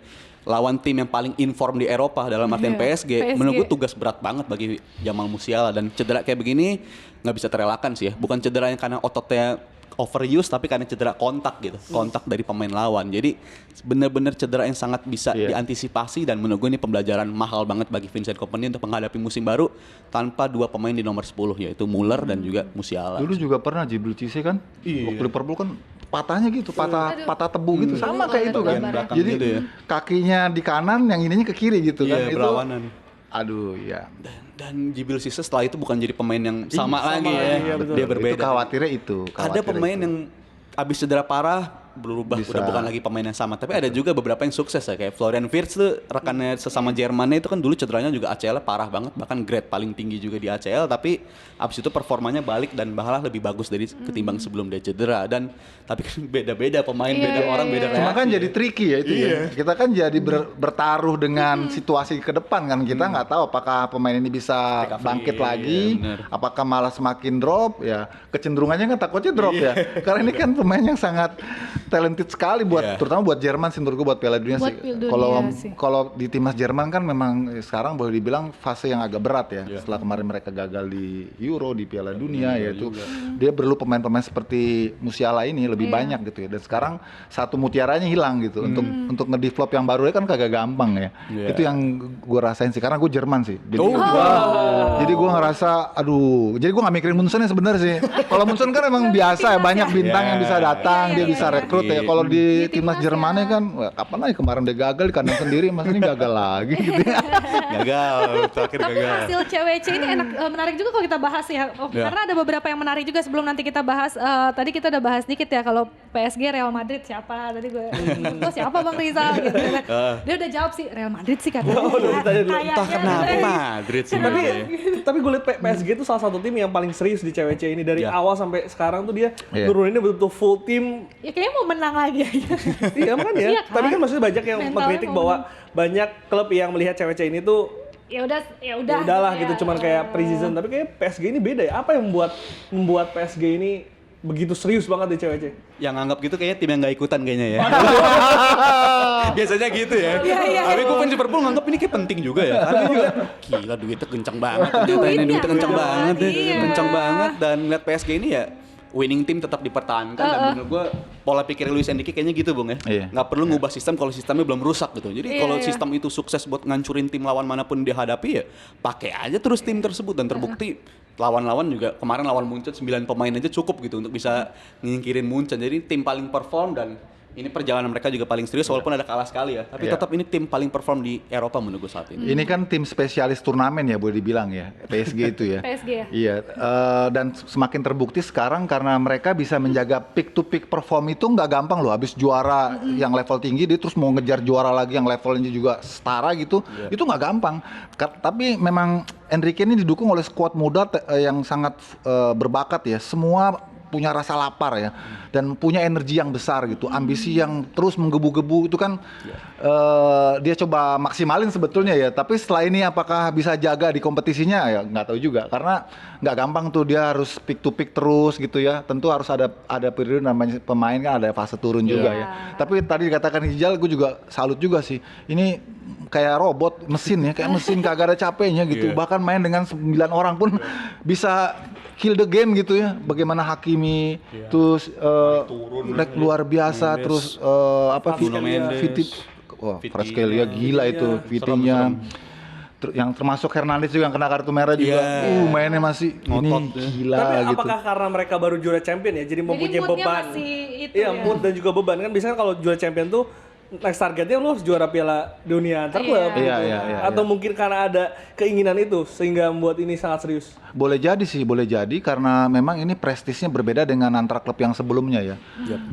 lawan tim yang paling inform di Eropa dalam artian PSG. Menurut gue tugas berat banget bagi Jamal Musiala dan cedera kayak begini nggak bisa terelakkan sih ya. Bukan cedera yang karena ototnya overuse tapi karena cedera kontak gitu, kontak dari pemain lawan. Jadi benar-benar cedera yang sangat bisa diantisipasi dan menurut gue ini pembelajaran mahal banget bagi Vincent Kompany untuk menghadapi musim baru tanpa dua pemain di nomor 10 yaitu Muller dan juga Musiala. Dulu juga pernah Djibril Cissé kan, waktu Liverpool kan patahnya gitu, patah tebu gitu, sama kayak itu kan. Jadi gitu ya. kakinya di kanan, yang ininya ke kiri gitu kan. Itu berlawanan. aduh ya. Dan Djibril Cissé setelah itu bukan jadi pemain yang sama lagi ya. Dia berbeda. Itu khawatirnya itu. Ada pemain yang abis cedera parah berubah udah bukan lagi pemain yang sama, tapi ada juga beberapa yang sukses ya, kayak Florian Wirtz tuh rekannya sesama Jermannya itu kan dulu cederanya juga ACL parah banget, bahkan grade paling tinggi juga di ACL, tapi abis itu performanya balik dan malah lebih bagus dari ketimbang sebelum dia cedera. Dan tapi kan beda-beda pemain, beda orang, beda reaksi. Cuma kan jadi tricky ya itu ya. Kita kan jadi bertaruh dengan situasi ke depan kan. Kita nggak tahu apakah pemain ini bisa bangkit lagi, apakah malah semakin drop ya. Kecenderungannya kan takutnya drop ya. Karena ini kan pemain yang sangat talented sekali buat terutama buat Jerman sih menurut gue buat Piala Dunia sih. Kalau di timnas Jerman kan memang sekarang boleh dibilang fase yang agak berat ya. Setelah kemarin mereka gagal di Euro, di Piala Dunia yaitu dia perlu pemain-pemain seperti Musiala ini lebih banyak gitu ya. Dan sekarang satu mutiaranya hilang gitu. Untuk ngedevelop yang baru kan kagak gampang ya. Itu yang gue rasain sih karena gue Jerman sih. Jadi gue ngerasa aduh, jadi gue nggak mikirin Munchen sebenarnya sih. Kalau Munchen kan emang biasa ya, banyak bintang yang bisa datang, dia bisa rekrut repot ya kalau di Di timnas timnas Jerman ya. kan, wah, kapan lagi kemarin udah gagal di kandang sendiri, masa ini gagal lagi gitu ya. Gagal, terakhir Tapi gagal. hasil CWC ini enak, menarik juga kalau kita bahas ya. Ya. Karena ada beberapa yang menarik juga sebelum nanti kita bahas. Tadi kita udah bahas dikit ya kalau PSG Real Madrid siapa. Tadi gue oh, siapa Bang Rizal gitu. Dia udah jawab sih Real Madrid sih katanya. Oh, udah ditanya dulu. Entah kenapa Madrid sih. Tapi gue liat PSG itu salah satu tim yang paling serius di CWC ini dari Ya. awal sampai sekarang tuh dia Iya. nuruninnya betul-betul full tim. Ya kayaknya mau menang lagi aja. Iya makanya. Iya kan? Tadi kan maksudnya banyak yang Mentalnya mengkritik mau bahwa banyak klub yang melihat CWC ini tuh ya udah ya udahlah gitu cuman kayak pre-season, tapi kayak PSG ini beda ya. Apa yang membuat PSG ini begitu serius banget di CWC? Yang anggap gitu kayaknya tim yang gak ikutan kayaknya ya. Biasanya gitu ya. Iya. Tapi gue fans Liverpool nganggap ini kayak penting juga ya. Karena juga gila duitnya kencang banget. Ternyata ini Duitnya duitnya kencang kan, banget ya. iya. Kencang banget dan lihat PSG ini ya winning team tetap dipertahankan dan menurut gue pola pikir Luis Enrique kayaknya gitu Bung ya. Iya. Nggak perlu ngubah sistem kalau sistemnya belum rusak gitu. Jadi Iya, kalau iya. sistem itu sukses buat ngancurin tim lawan manapun dihadapi ya pakai aja terus tim tersebut dan terbukti lawan-lawan juga kemarin lawan Munchen 9 pemain aja cukup gitu untuk bisa nyingkirin Munchen. Jadi tim paling perform dan ini perjalanan mereka juga paling serius walaupun ada kalah sekali ya. Tapi Iya. tetap ini tim paling perform di Eropa menurut gue saat ini. Ini kan tim spesialis turnamen ya boleh dibilang ya, PSG itu ya. PSG ya. Iya, dan semakin terbukti sekarang karena mereka bisa menjaga peak to peak perform itu nggak gampang loh. Habis juara yang level tinggi dia terus mau ngejar juara lagi yang levelnya juga setara gitu, itu nggak gampang. Tapi memang Enrique ini didukung oleh skuad muda yang sangat berbakat ya. Semua punya rasa lapar ya dan punya energi yang besar gitu, ambisi yang terus menggebu-gebu itu kan dia coba maksimalin sebetulnya ya. Tapi setelah ini apakah bisa jaga di kompetisinya ya nggak tahu juga karena nggak gampang tuh, dia harus peak to peak terus gitu ya. Tentu harus ada periode namanya pemain kan ada fase turun juga ya. Tapi tadi dikatakan Hijal, gue juga salut juga sih. Ini kayak robot mesin ya, kayak mesin kagak ada capeknya gitu. Bahkan main dengan 9 orang pun bisa kill the game gitu ya. Bagaimana Hakimi terus luar biasa terus Nuno Mendes. Wah, Viti. Kvaratskhelia gila itu, Vitinya. Yang termasuk Hernandez juga yang kena kartu merah juga. Iya. Mainnya masih Ngotot ini ya. gila Tapi gitu. apakah karena mereka baru juara champion ya, jadi mempunyai moodnya beban? masih itu Iya, ya. mood dan juga beban kan. Biasanya kalau juara champion tuh next targetnya lu harus juara Piala Dunia antar klub. Iya. gitu. Iya, Atau mungkin karena ada keinginan itu sehingga membuat ini sangat serius. Boleh jadi sih, boleh jadi karena memang ini prestisnya berbeda dengan antara klub yang sebelumnya ya.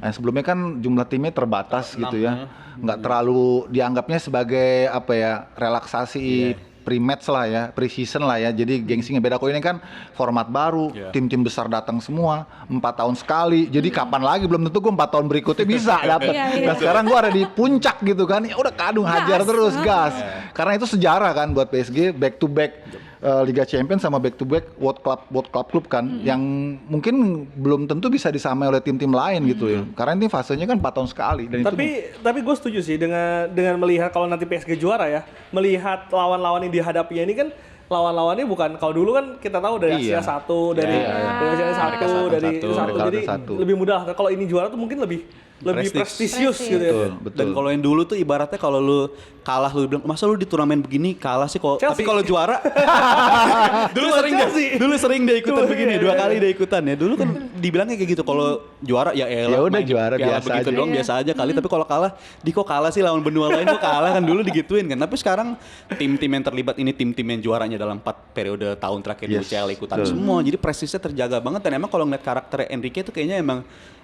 Yang sebelumnya kan jumlah timnya terbatas gitu ya, nggak terlalu dianggapnya sebagai apa ya relaksasi pre-match lah ya, pre-season lah ya. Jadi gengsinya beda. Kok ini kan format baru, tim-tim besar datang semua, 4 tahun sekali. Jadi kapan lagi belum tentu gue 4 tahun berikutnya bisa dapet. Iya. Nah sekarang gue ada di puncak gitu kan, ya udah kadung hajar terus gas. Karena itu sejarah kan buat PSG back to back. Liga Champions sama back to back World Club kan yang mungkin belum tentu bisa disamai oleh tim-tim lain gitu ya. Karena ini fasenya kan 4 tahun sekali dan itu Tapi gue setuju sih dengan melihat kalau nanti PSG juara ya, melihat lawan-lawan yang dihadapinya ini kan lawan-lawannya bukan kalau dulu kan kita tahu dari Iya. Asia 1, dari Asia 1, dari Mereka 1, jadi satu. lebih mudah. Kalau ini juara tuh mungkin lebih prestisius gitu ya. betul. Dan kalau yang dulu tuh ibaratnya kalau lu kalah lu bilang masa lu di turnamen begini kalah sih kok. Chelsea. Tapi kalau juara dulu Cuma sering Chelsea. dulu sering dia ikutan Cuma, begini, iya, 2 iya. kali dia ikutan ya. Dulu kan dibilangnya kayak gitu kalau juara ya elah. Ya udah main juara, piala biasa begitu aja. doang biasa aja kali, tapi kalau kalah kok kalah sih lawan benua lain kok kalah kan dulu digituin kan. Tapi sekarang tim-tim yang terlibat ini tim-tim yang juaranya dalam 4 periode tahun terakhir di Yes, UCL ikutan betul. semua. Jadi prestisnya terjaga banget dan emang kalau ngeliat karakter Enrique itu kayaknya emang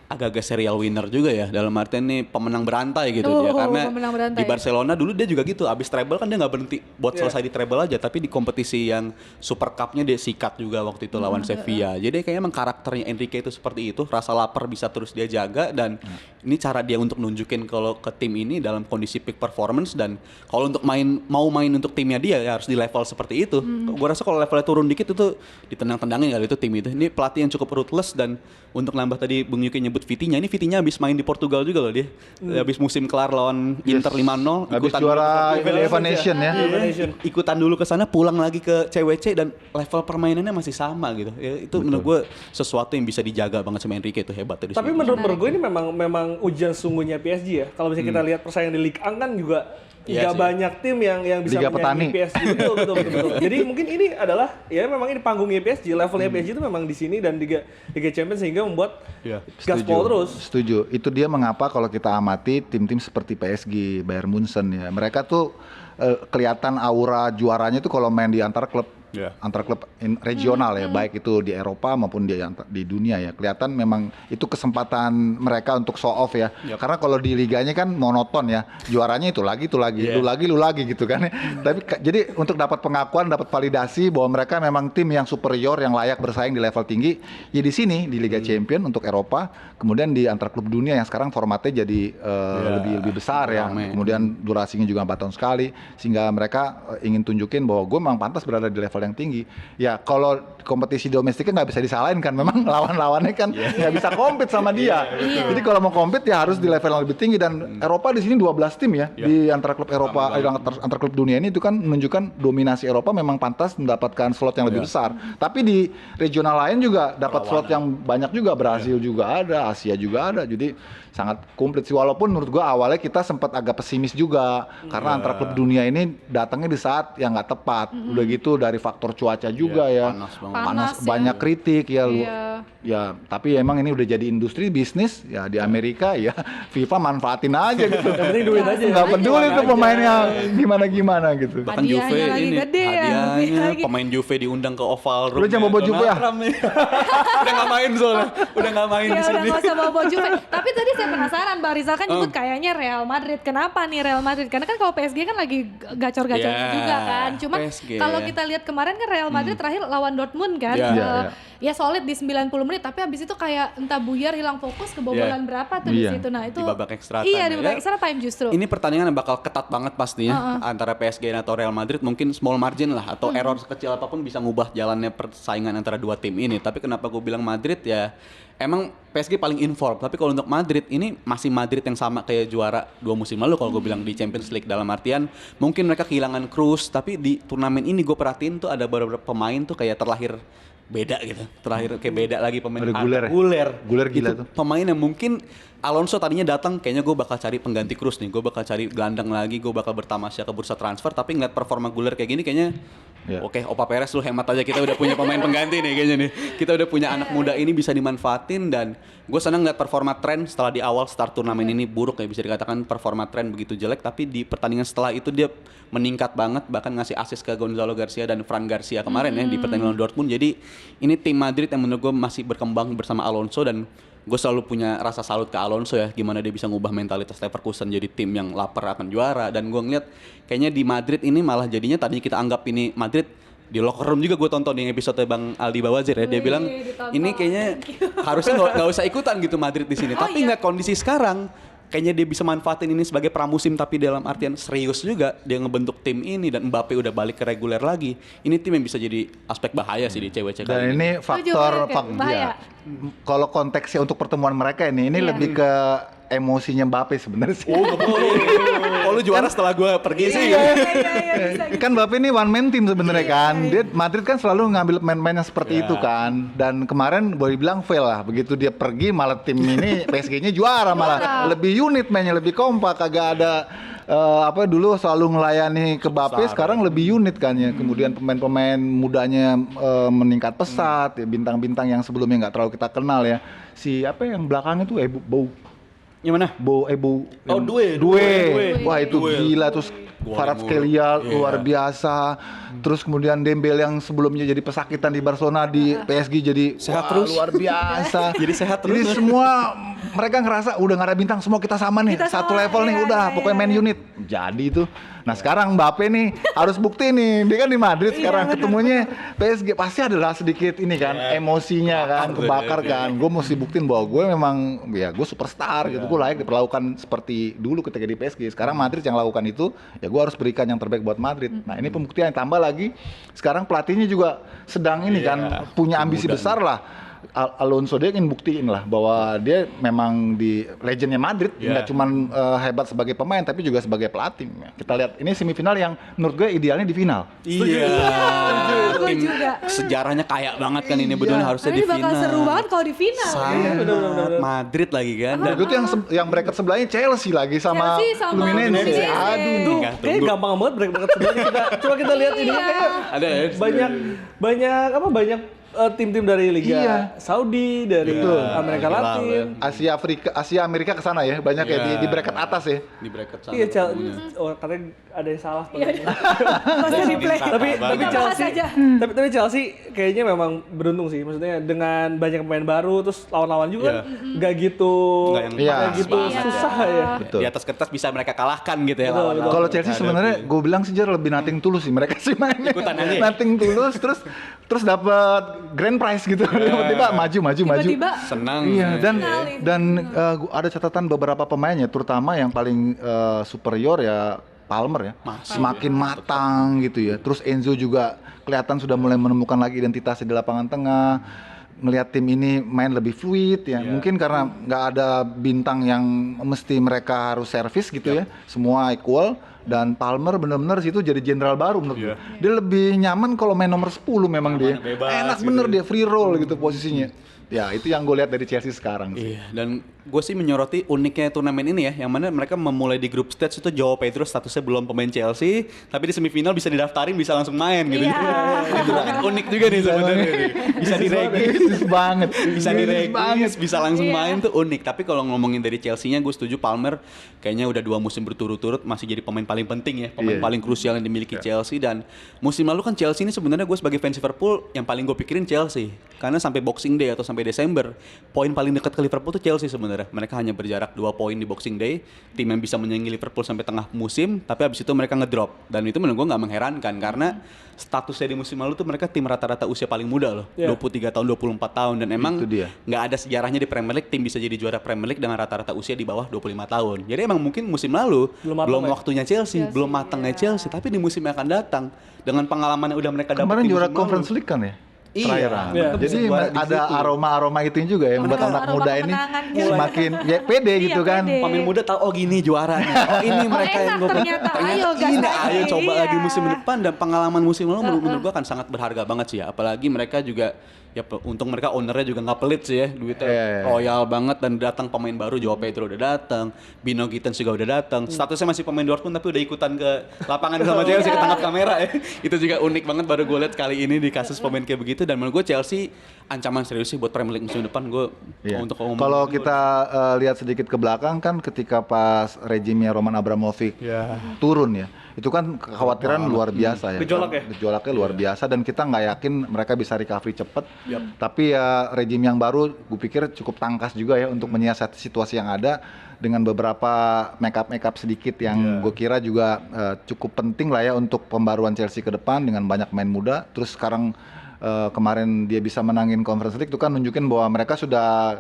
agak-agak serial winner juga ya, dalam artian nih pemenang berantai gitu dia, karena pemenang berantai. di Barcelona dulu dia juga gitu, abis treble kan dia nggak berhenti buat selesai di treble aja, tapi di kompetisi yang Super Cup-nya dia sikat juga waktu itu lawan Sevilla. Jadi kayaknya emang karakternya Enrique itu seperti itu, rasa lapar bisa terus dia jaga dan ini cara dia untuk nunjukin kalau ke tim ini dalam kondisi peak performance, dan kalau untuk mau main untuk timnya dia ya harus di level seperti itu. Gua rasa kalau levelnya turun dikit itu ditendang-tendangin kali itu tim itu. Ini pelatih yang cukup ruthless, dan untuk nambah tadi Bung Yuki nyebut Vitinya, ini Vitinya habis main di Portugal juga loh dia. Habis musim kelar lawan Inter 5-0, habis ikutan juara dulu- UEFA Nation ya. ikutan dulu ke sana, pulang lagi ke CWC dan level permainannya masih sama gitu. Ya, itu menurut gue sesuatu yang bisa dijaga dijaga banget sama Enrique, itu hebat tuh di Tapi sini. menurut gue ini memang ujian sungguhnya PSG ya. Kalau misalnya kita lihat persaingan di Ligue 1 kan juga Iya nggak sih. banyak tim yang bisa Liga menyaingi Petani. PSG. Betul. Jadi mungkin ini adalah ya memang ini panggungnya PSG, levelnya PSG itu memang di sini dan Liga Champions sehingga membuat Iya. gaspol terus. Setuju. Itu dia mengapa kalau kita amati tim-tim seperti PSG, Bayern Munchen ya. Mereka tuh kelihatan aura juaranya tuh kalau main di antar klub. Iya. Antar klub regional ya, baik itu di Eropa maupun di dunia ya. Kelihatan memang itu kesempatan mereka untuk show off ya. Yap. Karena kalau di liganya kan monoton ya. Juaranya itu lagi, Iya. lu lagi gitu kan. Tapi jadi untuk dapat pengakuan, dapat validasi bahwa mereka memang tim yang superior yang layak bersaing di level tinggi ya di sini di Liga Champion untuk Eropa, kemudian di antar klub dunia yang sekarang formatnya jadi lebih besar ya. Rame. Kemudian durasinya juga 4 tahun sekali sehingga mereka ingin tunjukin bahwa gue memang pantas berada di level yang tinggi. Ya kalau kompetisi domestiknya nggak bisa disalahin kan, memang lawan-lawannya kan nggak bisa compete sama dia. Jadi kalau mau compete ya harus di level yang lebih tinggi dan Eropa di sini 12 tim ya di antara klub Eropa antar klub dunia ini itu kan menunjukkan dominasi Eropa memang pantas mendapatkan slot yang lebih besar. Tapi di regional lain juga dapat slot yang banyak juga, Brasil juga ada, Asia juga ada. Jadi sangat komplit sih, walaupun menurut gua awalnya kita sempat agak pesimis juga karena antara klub dunia ini datangnya di saat yang nggak tepat. Udah gitu dari faktor cuaca juga ya, panas banget. Panas ya. banyak kritik ya. Iya. Ya tapi emang ini udah jadi industri bisnis ya di Amerika ya. FIFA manfaatin aja gitu. Yang penting duit aja. Nggak peduli tuh pemainnya gimana gitu. Bahkan Hadiahnya Juve lagi ini gede ya, lebih hadiahnya lagi. pemain Juve diundang ke Oval Room. Lu jangan bobo Juve ya? Udah nggak main soalnya, udah nggak main Ya di udah sini. nggak usah bawa Juve. Tapi tadi saya penasaran, Bang Rizal kan nyebut kayaknya Real Madrid. Kenapa nih Real Madrid? Karena kan kalau PSG kan lagi gacor-gacornya Ya, juga kan. Cuman PSG. kalau kita lihat kemarin kan Real Madrid terakhir lawan Dortmund kan. Ya. Ya solid di 90 menit, tapi habis itu kayak entah buyar, hilang fokus, kebobolan berapa tuh di Iya. situ. Nah itu Di babak extra Iya time di ya. babak extra time justru. Ini pertandingan yang bakal ketat banget pastinya antara PSG atau Real Madrid. Mungkin small margin lah atau error sekecil apapun bisa ngubah jalannya persaingan antara dua tim ini. Tapi kenapa gue bilang Madrid ya, emang PSG paling inform. Tapi kalau untuk Madrid ini masih Madrid yang sama kayak juara 2 musim lalu kalau gue bilang di Champions League. Dalam artian mungkin mereka kehilangan Kroos, tapi di turnamen ini gue perhatiin tuh ada beberapa pemain tuh kayak terlahir beda gitu. Terlahir kayak beda lagi pemain. Reguler ya? Guler gila Itu tuh. pemain yang mungkin Alonso tadinya datang kayaknya gue bakal cari pengganti Kroos nih, gue bakal cari gelandang lagi, gue bakal bertamasya ke bursa transfer, tapi ngeliat performa Guler kayak gini kayaknya Ya. oke, Opa Perez lu hemat aja, kita udah punya pemain pengganti nih kayaknya nih, kita udah punya anak muda ini bisa dimanfaatin. Dan gue senang ngeliat performa tren setelah di awal start turnamen ini buruk ya, bisa dikatakan performa tren begitu jelek, tapi di pertandingan setelah itu dia meningkat banget, bahkan ngasih assist ke Gonzalo Garcia dan Fran Garcia kemarin ya di pertandingan lawan Dortmund. Jadi ini tim Madrid yang menurut gue masih berkembang bersama Alonso, dan gue selalu punya rasa salut ke Alonso ya, gimana dia bisa ngubah mentalitas Leverkusen jadi tim yang lapar akan juara. Dan gue ngeliat kayaknya di Madrid ini malah jadinya tadinya kita anggap ini Madrid, di locker room juga gue tonton di episode Bang Aldi Bawazir ya, dia bilang ditonton. ini kayaknya harusnya nggak usah ikutan gitu Madrid di sini. Tapi nggak, kondisi sekarang kayaknya dia bisa manfaatin ini sebagai pramusim, tapi dalam artian serius juga dia ngebentuk tim ini, dan Mbappe udah balik ke reguler lagi. Ini tim yang bisa jadi aspek bahaya sih di CWC kali Dan ini faktor bahaya. kalau konteksnya untuk pertemuan mereka ini Iya. lebih ke emosinya Mbappe sebenarnya sih. Oh lu juara setelah gue pergi sih. Kan Mbappe ini one man team sebenarnya kan. Dia Madrid kan selalu ngambil pemain-pemain yang seperti itu kan. Dan kemarin boleh bilang fail lah. Begitu dia pergi malah tim ini PSG-nya juara malah. Lebih unit mainnya, lebih kompak, kagak ada dulu selalu ngelayani ke Mbappe, sekarang lebih unit kan ya. Kemudian pemain-pemain mudanya meningkat pesat, ya, bintang-bintang yang sebelumnya nggak terlalu kita kenal ya. Si apa yang belakangnya tuh Yang mana? Oh, Due. Wah, itu gila. Terus Kvaratskhelia luar biasa. Terus kemudian Dembele yang sebelumnya jadi pesakitan di Barcelona, di PSG jadi Sehat wah, terus. luar biasa. Jadi sehat terus. Jadi semua mereka ngerasa udah nggak ada bintang, semua kita sama nih, Kita satu sama, level nih, iya, udah iya, pokoknya main unit. Jadi itu. Nah sekarang Mbappe nih harus bukti nih, dia kan di Madrid sekarang ketemunya PSG, pasti adalah sedikit ini kan emosinya kan kebakar kan. Gue mesti buktiin bahwa gue memang ya gue superstar gitu, gue layak diperlakukan seperti dulu ketika di PSG. Sekarang Madrid yang lakukan itu, ya gue harus berikan yang terbaik buat Madrid. Nah ini pembuktian, tambah lagi sekarang pelatihnya juga sedang ini kan punya ambisi besar lah. Alonso dia ingin buktiin lah bahwa dia memang di legendnya Madrid, nggak cuman hebat sebagai pemain tapi juga sebagai pelatih. Kita lihat ini semifinal yang menurut gue idealnya di final. Iya. Gue Tim juga. sejarahnya kaya banget kan ini bener harusnya Karena di ini bakal final. seru banget kalau di final. Sangat Madrid lagi kan. Dan itu yang bracket sebelahnya Chelsea lagi sama Chelsea sama Fluminense. Fluminense. Aduh. Itu Enggak, kayaknya tunggu. gampang banget break sebelumnya kita coba kita lihat ini kan kayak Ada ya? banyak tim-tim dari Liga Iya. Saudi, dari Amerika Liga Latin. Asia Amerika ke sana ya, banyak ya di bracket atas ya. Di bracket sana. Iya, katanya ada yang salah. Iya, nggak usah di-play. tapi Kita bahas Chelsea aja. tapi Chelsea kayaknya memang beruntung sih, maksudnya dengan banyak pemain baru terus lawan-lawan juga nggak gitu Nggak yang Iya. nggak gitu banget ya. susah ya. Betul. Di atas kertas bisa mereka kalahkan gitu ya Betul, lawan. betul. Kalau Chelsea sebenarnya gue bilang sih Jar lebih nothing tulus sih mereka sih mainnya. Ikutan aja ya? Nothing tulus terus dapat grand prize gitu. Tiba-tiba maju. Tiba-tiba Senang. Iya Kenalin. dan ada catatan beberapa pemainnya terutama yang paling superior ya Palmer ya. Semakin matang gitu ya. Terus Enzo juga kelihatan sudah mulai menemukan lagi identitasnya di lapangan tengah. Ngelihat tim ini main lebih fluid ya. Mungkin karena nggak ada bintang yang mesti mereka harus servis gitu ya. Semua equal dan Palmer benar-benar situ jadi jenderal baru menurut gue. Dia lebih nyaman kalau main nomor 10 memang dia. bebas Enak gitu bener dia free roll gitu posisinya. Ya itu yang gue lihat dari Chelsea sekarang sih. Iya, dan gue sih menyoroti uniknya turnamen ini ya, yang mana mereka memulai di grup stage itu Joao Pedro statusnya belum pemain Chelsea, tapi di semifinal bisa didaftarin, bisa langsung main gitu. Iya. Itu kan unik juga nih sebenarnya. Bisa diregis, Bisnis banget. bisa Bisnis diregis, bisa langsung Iya. main tuh unik. Tapi kalau ngomongin dari Chelsea-nya, gue setuju Palmer kayaknya udah 2 musim berturut-turut masih jadi pemain paling penting ya, pemain Iya. paling krusial yang dimiliki Chelsea. Dan musim lalu kan Chelsea ini sebenarnya gue sebagai fans Liverpool yang paling gue pikirin Chelsea, karena sampai Boxing Day atau sampai Desember poin paling dekat ke Liverpool tuh Chelsea sebenarnya. Mereka hanya berjarak 2 poin di Boxing Day, tim yang bisa menyaingi Liverpool sampai tengah musim, tapi habis itu mereka ngedrop. Dan itu menurut gue nggak mengherankan karena statusnya di musim lalu tuh mereka tim rata-rata usia paling muda loh, 23 tahun, 24 tahun, dan emang Itu dia. nggak ada sejarahnya di Premier League tim bisa jadi juara Premier League dengan rata-rata usia di bawah 25 tahun. Jadi emang mungkin musim lalu Belum matang ya? waktunya Chelsea, belum matangnya Chelsea, tapi di musim yang akan datang dengan pengalaman yang udah mereka dapat Kemarin di juara musim Conference lalu. League kan ya? Iya. Terakhir. Iya. Jadi Juara di ada situ. aroma-aroma itu juga yang buat anak Aroma muda ini kemenangan gitu. semakin ya pede Iya, gitu kan. pede. Pemain muda tahu oh gini juaranya. Oh ini mereka enak yang gua ternyata. Ayo, gas ini lagi. ayo coba Iya. lagi musim depan, dan pengalaman musim lalu menurut gua kan sangat berharga banget sih ya. Apalagi mereka juga ya untung mereka ownernya juga nggak pelit sih ya, duitnya Iya. royal banget, dan datang pemain baru Joao Pedro udah datang, Bino Gittens juga udah datang. Statusnya masih pemain Dortmund tapi udah ikutan ke lapangan sama Chelsea ke tangkap kamera ya. Itu juga unik banget baru gue lihat kali ini di kasus pemain kayak begitu, dan menurut gue Chelsea ancaman serius sih buat Premier League musim depan. Gue Iya. untuk ngomong Kalau kita lihat sedikit ke belakang kan ketika pas rejimnya Roman Abramovich turun ya, itu kan kekhawatiran luar biasa ya. Gejolak ya? Gejolaknya luar biasa dan kita nggak yakin mereka bisa recovery cepat. Tapi ya rejim yang baru gue pikir cukup tangkas juga ya untuk menyiasati situasi yang ada dengan beberapa make up sedikit yang gue kira juga cukup penting lah ya untuk pembaruan Chelsea ke depan dengan banyak main muda. Terus sekarang kemarin dia bisa menangin Conference League itu kan nunjukin bahwa mereka sudah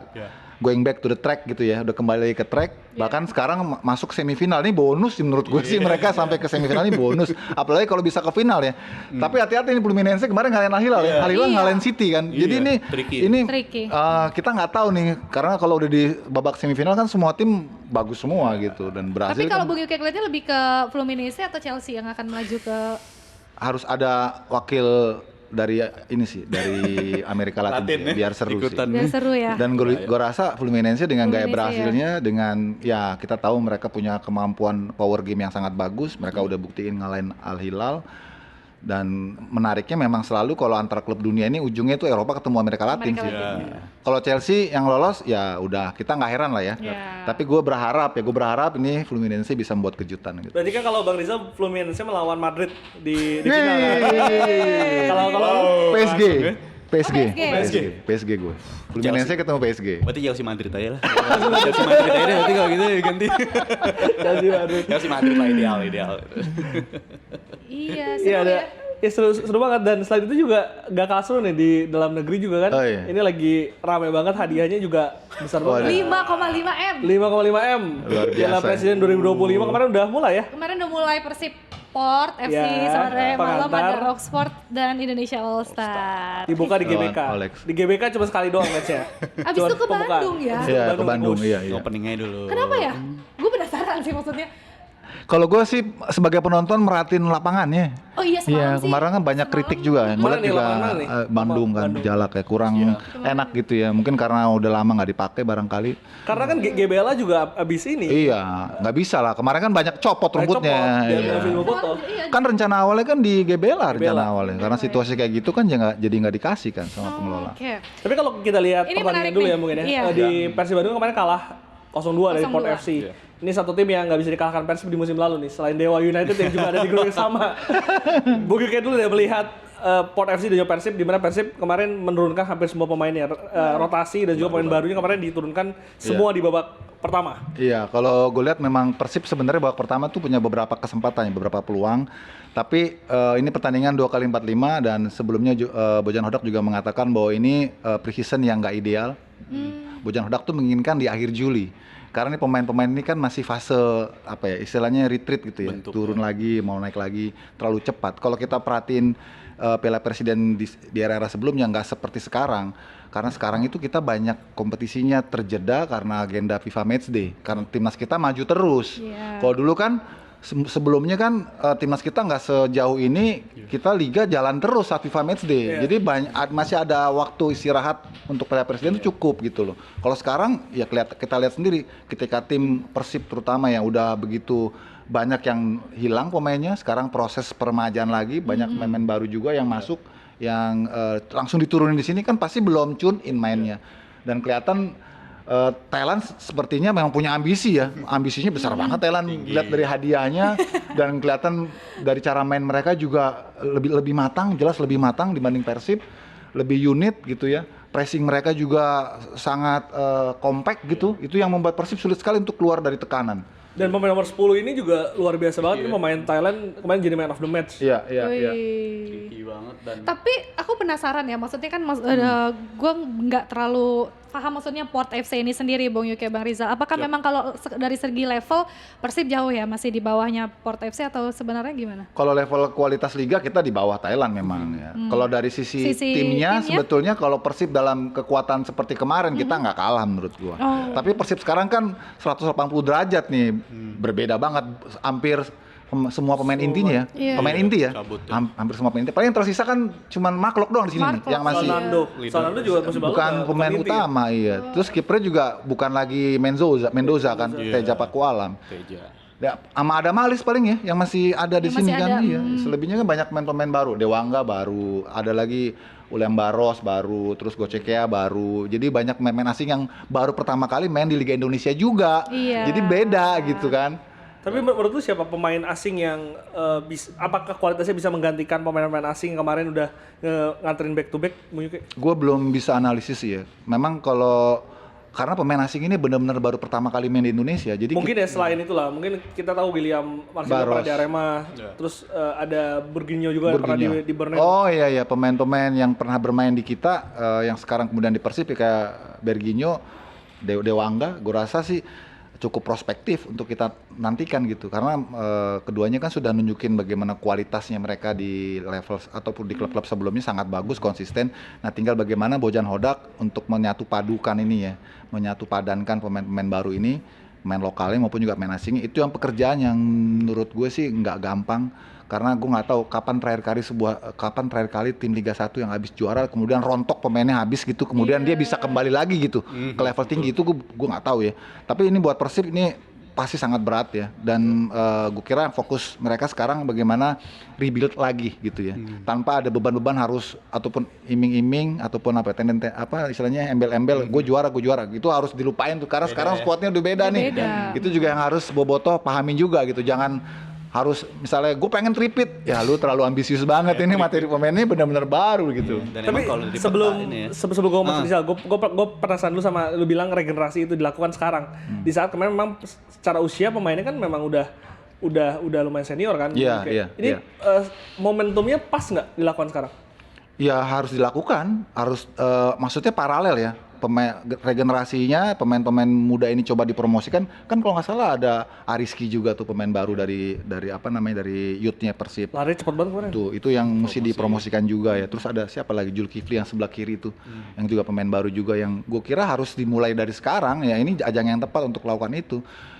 going back to the track gitu ya, udah kembali ke track. Bahkan sekarang masuk semifinal ini bonus sih menurut gue sih, mereka sampai ke semifinal ini bonus. Apalagi kalau bisa ke final ya. Tapi hati-hati ini Fluminense kemarin ngalahin Al Hilal ya. Al Hilal ngalahin City kan. Jadi ini Tricky. kita nggak tahu nih karena kalau udah di babak semifinal kan semua tim bagus semua gitu dan Brazil Tapi kalau kan Bung Yuki lihatnya lebih ke Fluminense atau Chelsea yang akan melaju ke harus ada wakil dari ini sih dari Amerika Latin, Latin sih, ya, biar seru ikutan. sih. biar seru ya? Dan gue rasa Fluminense dengan gaya Fluminense, berhasilnya dengan ya kita tahu mereka punya kemampuan power game yang sangat bagus. Mereka udah buktiin ngalahin Al Hilal. Dan menariknya memang selalu kalau antar klub dunia ini ujungnya itu Eropa ketemu Amerika Latin Amerika sih. Latin. Kalau Chelsea yang lolos ya udah kita nggak heran lah ya. Ya. Tapi gue berharap ini Fluminense bisa membuat kejutan gitu. Berarti kan kalau Bang Rizal Fluminense melawan Madrid di final kan? Kalau PSG. PSG gue. Fluminense ketemu PSG. Berarti Chelsea Madrid aja lah. Chelsea Madrid aja deh, berarti kalau gitu ganti. Chelsea Madrid. Chelsea Madrid lah ideal. Iya, Iya seru ada. ya. Ya seru banget, dan selain itu juga gak kalah seru nih di dalam negeri juga kan. Oh, iya. Ini lagi rame banget, hadiahnya juga besar banget. 5,5 M. 5,5 M. Luar biasa Piala ya. Presiden 2025 kemarin udah mulai ya. Kemarin udah mulai Persib Sport FC, Ya, sore malam pengantar. ada Rock Sport dan Indonesia All Star. Dibuka di GBK. Olex. Di GBK cuma sekali doang match-nya. Abis itu ke Bandung ya? Iya, ke Bandung, iya. Openingnya dulu. Kenapa ya? Gue penasaran sih maksudnya. Kalau gue sih sebagai penonton merhatiin lapangannya. Oh iya semalam Iya, sih. kemarin kan banyak Semalam. kritik juga. Gue Mana lihat nih, juga lapangan mana nih? Bandung kan Bandung. Jalak ya kurang enak gitu ya. Mungkin karena udah lama nggak dipakai barangkali. Karena kan GBLA juga abis ini. Iya, nggak bisa lah. Kemarin kan banyak copot rumputnya. Dia Iya. ngambil foto. Iya, Kan rencana awalnya kan di GBLA rencana GBLA. awalnya. Karena situasi kayak gitu kan jadi nggak dikasih kan sama pengelola. Oke. Tapi kalau kita lihat Ini pertandingan menarik dulu nih. ya mungkin ya. Iya. Di Persib Bandung kemarin kalah 0-2 dari Port 0-2. FC. Ini satu tim yang nggak bisa dikalahkan Persib di musim lalu nih. Selain Dewa United yang juga ada di grup yang sama. Bung Yuke dulu deh melihat Port FC dan juga Persib, di mana Persib kemarin menurunkan hampir semua pemainnya, rotasi dan juga pemain barunya kemarin diturunkan semua di babak pertama. Iya, kalau gue lihat memang Persib sebenarnya babak pertama tuh punya beberapa kesempatan, beberapa peluang. Tapi ini pertandingan 2x45 dan sebelumnya Bojan Hodak juga mengatakan bahwa ini pre-season yang nggak ideal. Bojan Hodak tuh menginginkan di akhir Juli. Karena ini pemain-pemain ini kan masih fase apa ya istilahnya retreat gitu ya, turun lagi mau naik lagi terlalu cepat. Kalau kita perhatiin Piala Presiden di era-era sebelumnya nggak seperti sekarang. Karena sekarang itu kita banyak kompetisinya terjeda karena agenda FIFA Matchday. Karena timnas kita maju terus. Iya. Kalau dulu kan sebelumnya kan timnas kita nggak sejauh ini, kita liga jalan terus saat FIFA Matchday. Jadi masih ada waktu istirahat untuk Piala Presiden itu cukup gitu loh. Kalau sekarang ya kita lihat sendiri ketika tim Persib terutama yang udah begitu banyak yang hilang pemainnya, sekarang proses peremajaan lagi, banyak pemain baru juga yang masuk yang langsung diturunin di sini kan pasti belum tune in mainnya. Dan kelihatan Thailand sepertinya memang punya ambisi ya, ambisinya besar banget Thailand. Lihat dari hadiahnya dan kelihatan dari cara main mereka juga lebih matang, jelas lebih matang dibanding Persib, lebih unit gitu ya. Pressing mereka juga sangat compact gitu. Itu yang membuat Persib sulit sekali untuk keluar dari tekanan. Dan pemain nomor 10 ini juga luar biasa banget. Ini pemain Thailand kemarin jadi man of the match. Iya. Wih. Tinggi banget dan Tapi aku penasaran ya, maksudnya kan gue nggak terlalu paham maksudnya Port FC ini sendiri, Bung Yuke, Bang Rizal. Apakah memang kalau dari segi level Persib jauh ya, masih di bawahnya Port FC atau sebenarnya gimana? Kalau level kualitas liga kita di bawah Thailand memang ya. Kalau dari sisi timnya sebetulnya kalau Persib dalam kekuatan seperti kemarin kita nggak kalah menurut gua. Tapi Persib sekarang kan 180 derajat nih, berbeda banget, hampir semua pemain intinya ya. Pemain inti ya. Hampir semua pemain inti. Paling yang tersisa kan cuman Maklok doang di sini nih, yang masih Sonando juga masih bagus. bukan pemain utama iya. Terus kipernya juga bukan lagi Mendoza kan, Teja Pakualam. Ya, sama ada Malis paling ya yang masih ada di sini kan. Iya. Selebihnya kan banyak pemain baru, Dewangga baru, ada lagi Uliam Baros baru, terus Gocekea baru. Jadi banyak pemain asing yang baru pertama kali main di Liga Indonesia juga. Iya. Jadi beda gitu kan. Tapi menurut lu siapa pemain asing yang apakah kualitasnya bisa menggantikan pemain-pemain asing yang kemarin udah nganterin back to back, Bung Yuke? Gue belum bisa analisis ya. Memang karena pemain asing ini benar-benar baru pertama kali main di Indonesia. Jadi Mungkin ya selain itulah, mungkin kita tahu William Marcelo pernah di Arema, terus ada Burginho juga yang pernah di Borneo. Oh iya pemain-pemain yang pernah bermain di kita yang sekarang kemudian di Persib kayak Berginho, Dewangga, gue rasa sih cukup prospektif untuk kita nantikan gitu karena keduanya kan sudah nunjukin bagaimana kualitasnya mereka di level ataupun di klub-klub sebelumnya sangat bagus, konsisten. Nah tinggal bagaimana Bojan Hodak untuk menyatu padukan ini ya, menyatu padankan pemain-pemain baru ini, pemain lokalnya maupun juga pemain asingnya, itu yang pekerjaan yang menurut gue sih nggak gampang. Karena gue nggak tahu kapan terakhir kali tim Liga 1 yang habis juara kemudian rontok pemainnya habis gitu kemudian dia bisa kembali lagi gitu ke level tinggi itu gue nggak tahu ya. Tapi ini buat Persib ini pasti sangat berat ya dan gue kira fokus mereka sekarang bagaimana rebuild lagi gitu ya tanpa ada beban-beban harus ataupun iming-iming ataupun istilahnya embel-embel gue juara gitu harus dilupain tuh karena sekarang squadnya udah beda nih. Itu juga yang harus Bobotoh pahamin juga gitu, jangan harus misalnya gue pengen tripit ya lu terlalu ambisius banget ini materi pemainnya benar-benar baru gitu. Tapi sebelum gue ngomong Rizal, gue penasaran dulu sama lu bilang regenerasi itu dilakukan sekarang. Di saat kemarin memang secara usia pemainnya kan memang udah lumayan senior kan. Iya. Ini momentumnya pas nggak dilakukan sekarang? Ya harus dilakukan, harus maksudnya paralel ya. regenerasinya, pemain-pemain muda ini coba dipromosikan. Kan kalau nggak salah ada Ariski juga tuh pemain baru dari apa namanya, dari youth-nya Persib. Lari cepet banget kemarin. Tuh, itu yang mesti dipromosikan juga ya. Terus ada siapa lagi, Zulkifli yang sebelah kiri itu, yang juga pemain baru juga, yang gue kira harus dimulai dari sekarang ya. Ini ajang yang tepat untuk melakukan itu.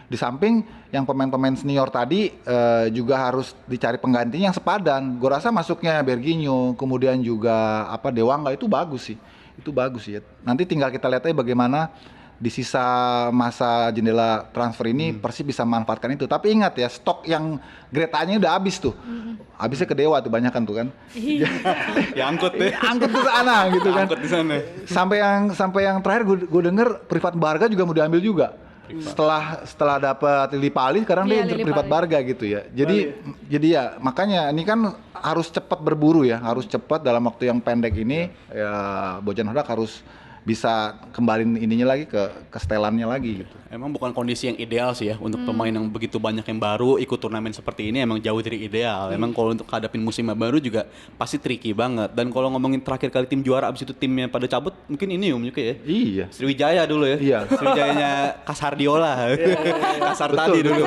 Di samping yang pemain-pemain senior tadi juga harus dicari penggantinya yang sepadan. Gue rasa masuknya Berginho, kemudian juga Dewangga itu bagus sih. Itu bagus ya. Nanti tinggal kita lihat aja bagaimana di sisa masa jendela transfer ini Persib bisa memanfaatkan itu. Tapi ingat ya, stok yang grade A-nya udah habis tuh. Habisnya ke Dewa tuh, banyak kan tuh kan. Ya angkut deh. Angkut ke sana gitu kan. Angkut di sana. Sampai yang terakhir gue denger Privat Barga juga mau diambil juga. Setelah dapat Lili Pali, sekarang dia Lili Privat Pali. Barga gitu ya. Jadi ya makanya ini kan harus cepat berburu ya, harus cepat dalam waktu yang pendek ini ya. Bojan Hodak harus bisa kembaliin ininya lagi ke setelannya lagi gitu. Emang bukan kondisi yang ideal sih ya untuk pemain yang begitu banyak yang baru ikut turnamen seperti ini, emang jauh dari ideal. Emang kalau untuk hadapin musim baru juga pasti tricky banget. Dan kalau ngomongin terakhir kali tim juara abis itu timnya pada cabut, mungkin ini juga ya. Iya. Sriwijaya dulu ya. Iya. Sriwijayanya Kasardiola. Kasar tadi dulu.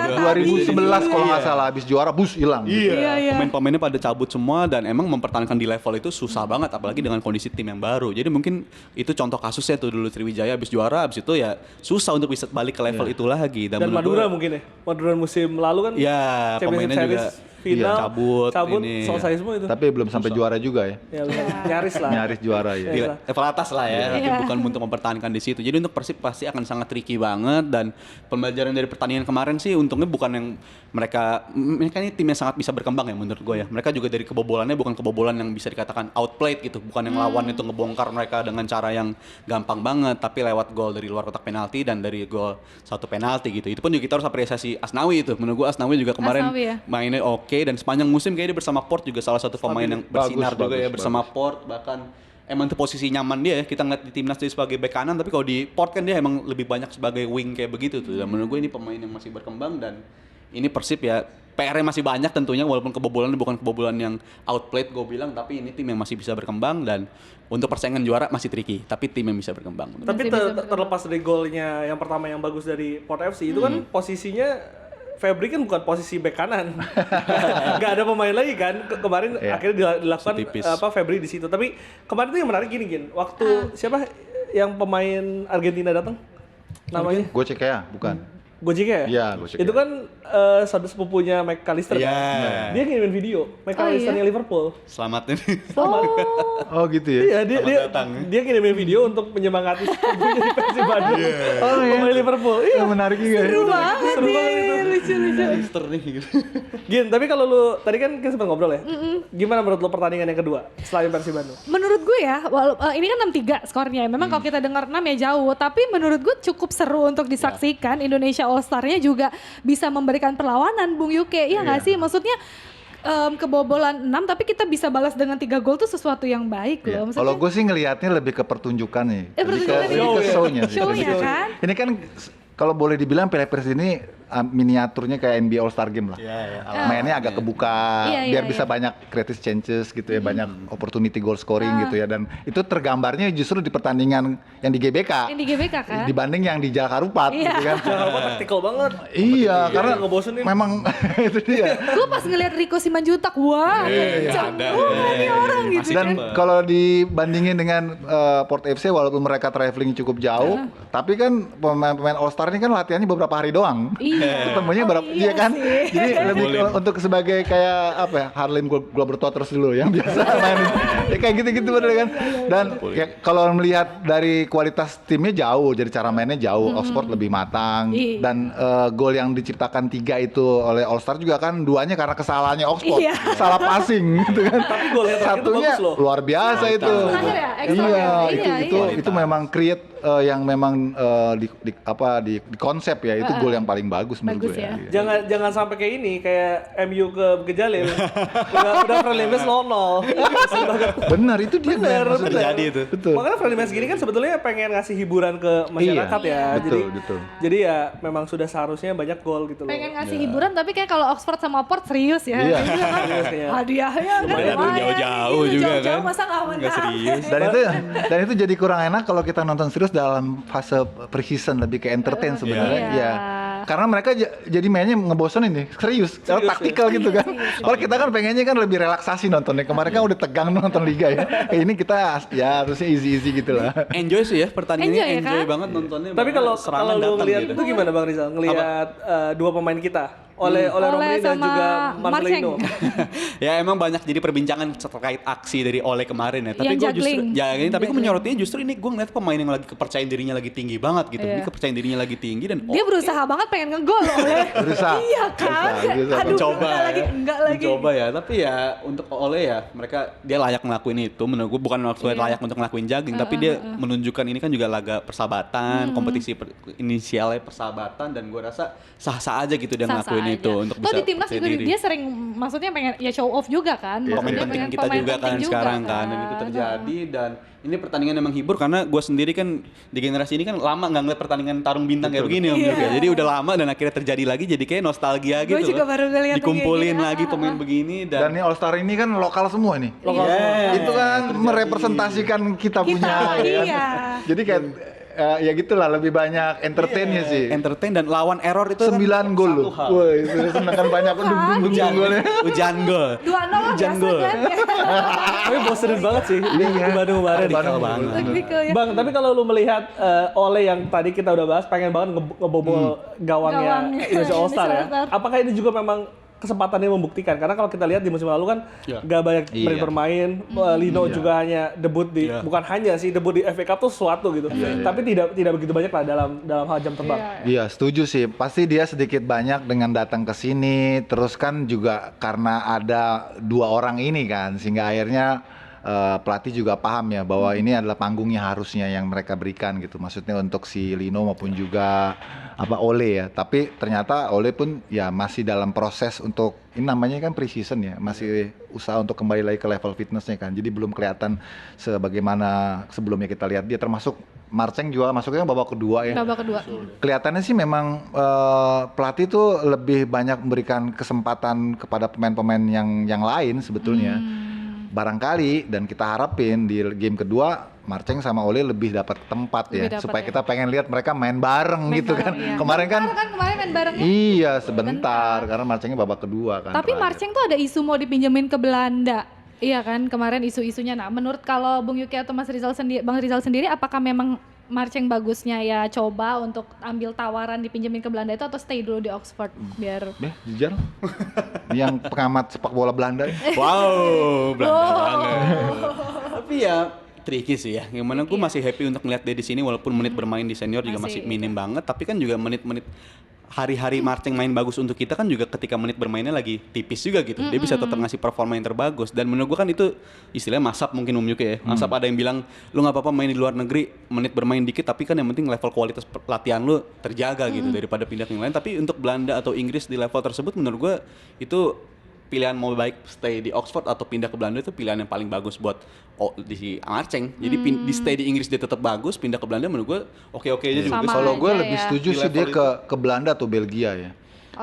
2011 kalau nggak salah habis juara bus hilang. Iya. Pemain-pemainnya pada cabut semua dan emang mempertahankan di level itu susah banget, apalagi dengan kondisi tim yang baru. Jadi mungkin itu contoh kasusnya tuh dulu, Sriwijaya habis juara, habis itu ya susah untuk bisa balik ke level itu lagi. Dan menurut Madura gua, mungkin ya. Madura musim lalu kan. ya pemainnya juga final, cabut ini. selesai semua itu. Tapi belum sampai juara juga ya. Ya, nyaris lah. Nyaris juara ya. di level atas lah ya, tapi Iya. bukan untuk mempertahankan di situ. Jadi untuk Persib pasti akan sangat tricky banget, dan pembelajaran dari pertandingan kemarin sih untungnya bukan yang mereka ini tim yang sangat bisa berkembang ya menurut gue ya. Mereka juga dari kebobolannya bukan kebobolan yang bisa dikatakan outplayed gitu, bukan yang lawan itu ngebongkar mereka dengan cara yang gampang banget, tapi lewat gol dari luar kotak penalti dan dari gol satu penalti gitu. Itu pun juga kita harus apresiasi Asnawi itu. Menurut gue Asnawi juga kemarin Asnawi ya. mainnya oke, dan sepanjang musim kayaknya dia bersama Port juga salah satu pemain yang bersinar juga ya bersama Port. Bahkan emang itu posisi nyaman dia ya. Kita ngeliat di timnas dia sebagai bek kanan, tapi kalau di Port kan dia emang lebih banyak sebagai wing kayak begitu tuh. Dan menurut gue ini pemain yang masih berkembang, dan ini Persib ya PR-nya masih banyak tentunya, walaupun kebobolannya bukan kebobolan yang outplayed gue bilang, tapi ini tim yang masih bisa berkembang, dan untuk persaingan juara masih tricky, tapi tim yang bisa berkembang. Tapi terlepas dari golnya yang pertama yang bagus dari Port FC itu kan posisinya Febri kan bukan posisi bek kanan. Nggak ada pemain lagi kan. Kemarin akhirnya dilakukan Setipis. Febri di situ. Tapi kemarin tuh yang menarik gini. Waktu siapa yang pemain Argentina datang? Namanya Gue cek ya, bukan. Gojek ya? Iya, Gojek Itu ya. kan saudara sepupunya McAllister Iya. kan? Dia ngirimin video McAllisternya Liverpool. Selamat ini. Oh gitu ya. Iya, dia Selamat datang. dia ngirimin video untuk menyemangati sepupunya di Persib Bandung. Oh iya. Pemain Liverpool. Iya. Menarik juga ya. Seru banget Seru banget itu. lucu-lucu. Mister nih gitu. Gin, tapi kalau lu tadi kan kita sempat ngobrol ya. Gimana menurut lu pertandingan yang kedua selain Persib Bandung? Menurut gue ya, ini kan 6-3 skornya. Memang kalau kita dengar 6 ya jauh, tapi menurut gue cukup seru untuk disaksikan. Indonesia All Star-nya juga bisa memberikan perlawanan, Bung Yuke. Iya nggak sih? Maksudnya kebobolan 6 tapi kita bisa balas dengan 3 gol tuh sesuatu yang baik Iya. loh. Maksudnya, Kalau gue sih ngelihatnya lebih ke pertunjukan nih. pertunjukan Lebih ke ya. show-nya sih. Show-nya kan? Ini kan kalau boleh dibilang Piala Presiden ini miniaturnya kayak NBA All Star Game lah. Mainnya agak kebuka, Iya, biar iya, bisa banyak creative chances gitu ya, banyak opportunity goal scoring gitu ya. Dan itu tergambarnya justru di pertandingan yang di GBK. Yang di GBK kan? Dibanding yang di Jalakarupat Iya. gitu kan. Jangan taktikal banget. Iya, karena ngebosenin. memang itu dia. Gue pas ngeliat Rico Simanjuntak, wah kencang. ada. Wah ini orang gitu Dan kan. kalau dibandingin dengan Port FC, walaupun mereka traveling cukup jauh, tapi kan pemain All Star ini kan latihannya beberapa hari doang. Iya. Ketemunya berapa, iya iya kan? sih. Jadi lebih untuk sebagai kayak apa ya, Harlem Globetrotters dulu yang biasa main. Ya, kayak gitu-gitu bener kan? Dan ya, kalau melihat dari kualitas timnya jauh, jadi cara mainnya jauh. Oxford lebih matang. Iya. Dan gol yang diciptakan 3 itu oleh All Star juga kan duanya karena kesalahannya Oxford. Iya. Salah passing gitu kan. Tapi gol yang terakhir itu Satunya bagus loh. luar biasa itu. Terakhir ya, extra Iya, ya? itu memang create yang memang di konsep ya, itu gol yang paling bagus menurut Bagus gue. ya. Jangan sampai kayak ini, kayak MU ke Gejalil. udah friendly match 0-0. Benar, itu dia maksudnya. Terjadi itu. Betul. Makanya friendly match gini kan sebetulnya pengen ngasih hiburan ke masyarakat Iya, ya. betul. Jadi ya memang sudah seharusnya banyak gol gitu loh. Pengen ngasih hiburan tapi kayak kalau Oxford sama Port serius ya. Iya. Serius kan? Serius kayaknya. Hadiahnya kan Lumayan lumayan jauh-jauh gitu, juga jauh-jauh kan. masa nggak Nggak menang. serius. Dan itu jadi kurang enak kalau kita nonton serius dalam fase pre-season lebih ke entertain sebenarnya. Iya. Ya. Karena mereka jadi mainnya ngebosenin nih, serius karena taktikal gitu kan. Kalau kita kan pengennya kan lebih relaksasi nontonnya. Kemarin kan udah tegang nonton liga ya. Kayak ini kita ya harusnya easy gitu lah. Enjoy sih ya pertandingannya, Enjoy ya, enjoy kan? banget nontonnya. Tapi kalau serangan lu datang ngelihat gitu. itu gimana Bang Rizal? Ngelihat dua pemain kita, oleh Romelu dan sama juga Marceng. Marcelino. Ya emang banyak jadi perbincangan terkait aksi dari Ole kemarin ya. Tapi Yang gue justru juggling. tapi gue menyorotnya justru ini gue ngeliat pemain yang lagi kepercayaan dirinya lagi tinggi banget gitu. Ini kepercayaan dirinya lagi tinggi dan Dia berusaha banget pengen ngegol oleh. Berusaha. Iya kan? Berusaha. Aduh, mencoba enggak lagi. mencoba ya, tapi ya untuk Ole ya mereka dia layak ngelakuin itu. Menurut gue bukan maksudnya layak untuk ngelakuin jogging, tapi dia menunjukkan ini kan juga laga persahabatan, kompetisi inisialnya persahabatan, dan gue rasa sah-sah aja gitu dia Sah-sah ngelakuin aja. itu untuk Toh bisa di timnas percaya juga diri. dia sering, maksudnya pengen ya show off juga kan. Iya, Pemain Dia penting pengen kita pemain juga kan penting sekarang kan, dan itu terjadi. Dan ini pertandingan emang hibur karena gue sendiri kan di generasi ini kan lama nggak ngeliat pertandingan tarung bintang kayak begini Om Yuk ya. Jadi udah lama dan akhirnya terjadi lagi, jadi kayak nostalgia Gue gitu juga loh. baru ngeliat Dikumpulin kayak gini. lagi pemain begini Dan ini All Star ini kan lokal semua nih. Lokal semua. Itu kan merepresentasikan kita punya ya kan? iya. Jadi kayak ya gitulah, lebih banyak entertainnya sih. entertain dan lawan error itu 9 gol loh. hal. Wah, itu seneng kan banyak dung golnya. Hujan gol. 2-0 lah Hujan biasa gol. kan. Tapi bosenin banget sih di Bandung kemarin. Bandung banget. Tipikal ya. Bang, tapi kalau lu melihat Ole yang tadi kita udah bahas pengen banget ngebobol gawangnya Gawangnya Indonesia All Star ya. Indonesia All Star. Apakah ini juga memang kesempatannya membuktikan? Karena kalau kita lihat di musim lalu kan gak banyak menit Iya. bermain. Lino juga hanya debut di bukan hanya sih debut di FA Cup tuh sesuatu gitu. Tapi tidak begitu banyak lah dalam hal jam terbang. Iya, setuju sih. Pasti dia sedikit banyak dengan datang ke sini. Terus kan juga karena ada 2 orang ini kan, sehingga akhirnya pelatih juga paham ya bahwa ini adalah panggungnya harusnya yang mereka berikan gitu. Maksudnya untuk si Lino maupun juga Ole ya. Tapi ternyata Ole pun ya masih dalam proses untuk, ini namanya kan pre-season ya, masih usaha untuk kembali lagi ke level fitnessnya kan. Jadi belum kelihatan sebagaimana sebelumnya kita lihat dia, termasuk Marceng juga masuknya babak kedua ya. Babak kedua. Kelihatannya sih memang pelatih tuh lebih banyak memberikan kesempatan kepada pemain-pemain yang lain sebetulnya. Barangkali dan kita harapin di game kedua Marceng sama Ole lebih dapat tempat ya, Lebih dapat supaya ya. kita pengen lihat mereka main bareng gitu kan. Iya. Kemarin kan Kemarin main bareng ya. iya sebentar karena Marcengnya babak kedua kan. Tapi terakhir. Marceng tuh ada isu mau dipinjemin ke Belanda. Iya kan, kemarin isu-isunya. Nah, menurut kalau Bung Yuki atau Bang Rizal sendiri, apakah memang Marceng bagusnya ya coba untuk ambil tawaran dipinjemin ke Belanda itu, atau stay dulu di Oxford biar Jujur yang pengamat sepak bola Belanda ya. Wow, Belanda banget. Tapi ya tricky sih ya. Gimana gue masih happy untuk melihat dia di sini walaupun menit bermain di senior juga masih minim banget, tapi kan juga menit-menit hari-hari Marceng main bagus untuk kita kan juga ketika menit bermainnya lagi tipis juga gitu. Dia bisa tetap ngasih performa yang terbagus, dan menurut gue kan itu istilahnya masap mungkin Om Yuki ya. Masap ada yang bilang lu nggak apa-apa main di luar negeri, menit bermain dikit tapi kan yang penting level kualitas latihan lu terjaga gitu daripada pindah ke yang lain. Tapi untuk Belanda atau Inggris di level tersebut menurut gue itu pilihan mau baik stay di Oxford atau pindah ke Belanda itu pilihan yang paling bagus buat di Marceng. Jadi di stay di Inggris dia tetap bagus, pindah ke Belanda menurut gue oke-oke aja juga. Sama Kalau gue aja lebih ya. setuju Di sih dia level ke Belanda atau Belgia ya.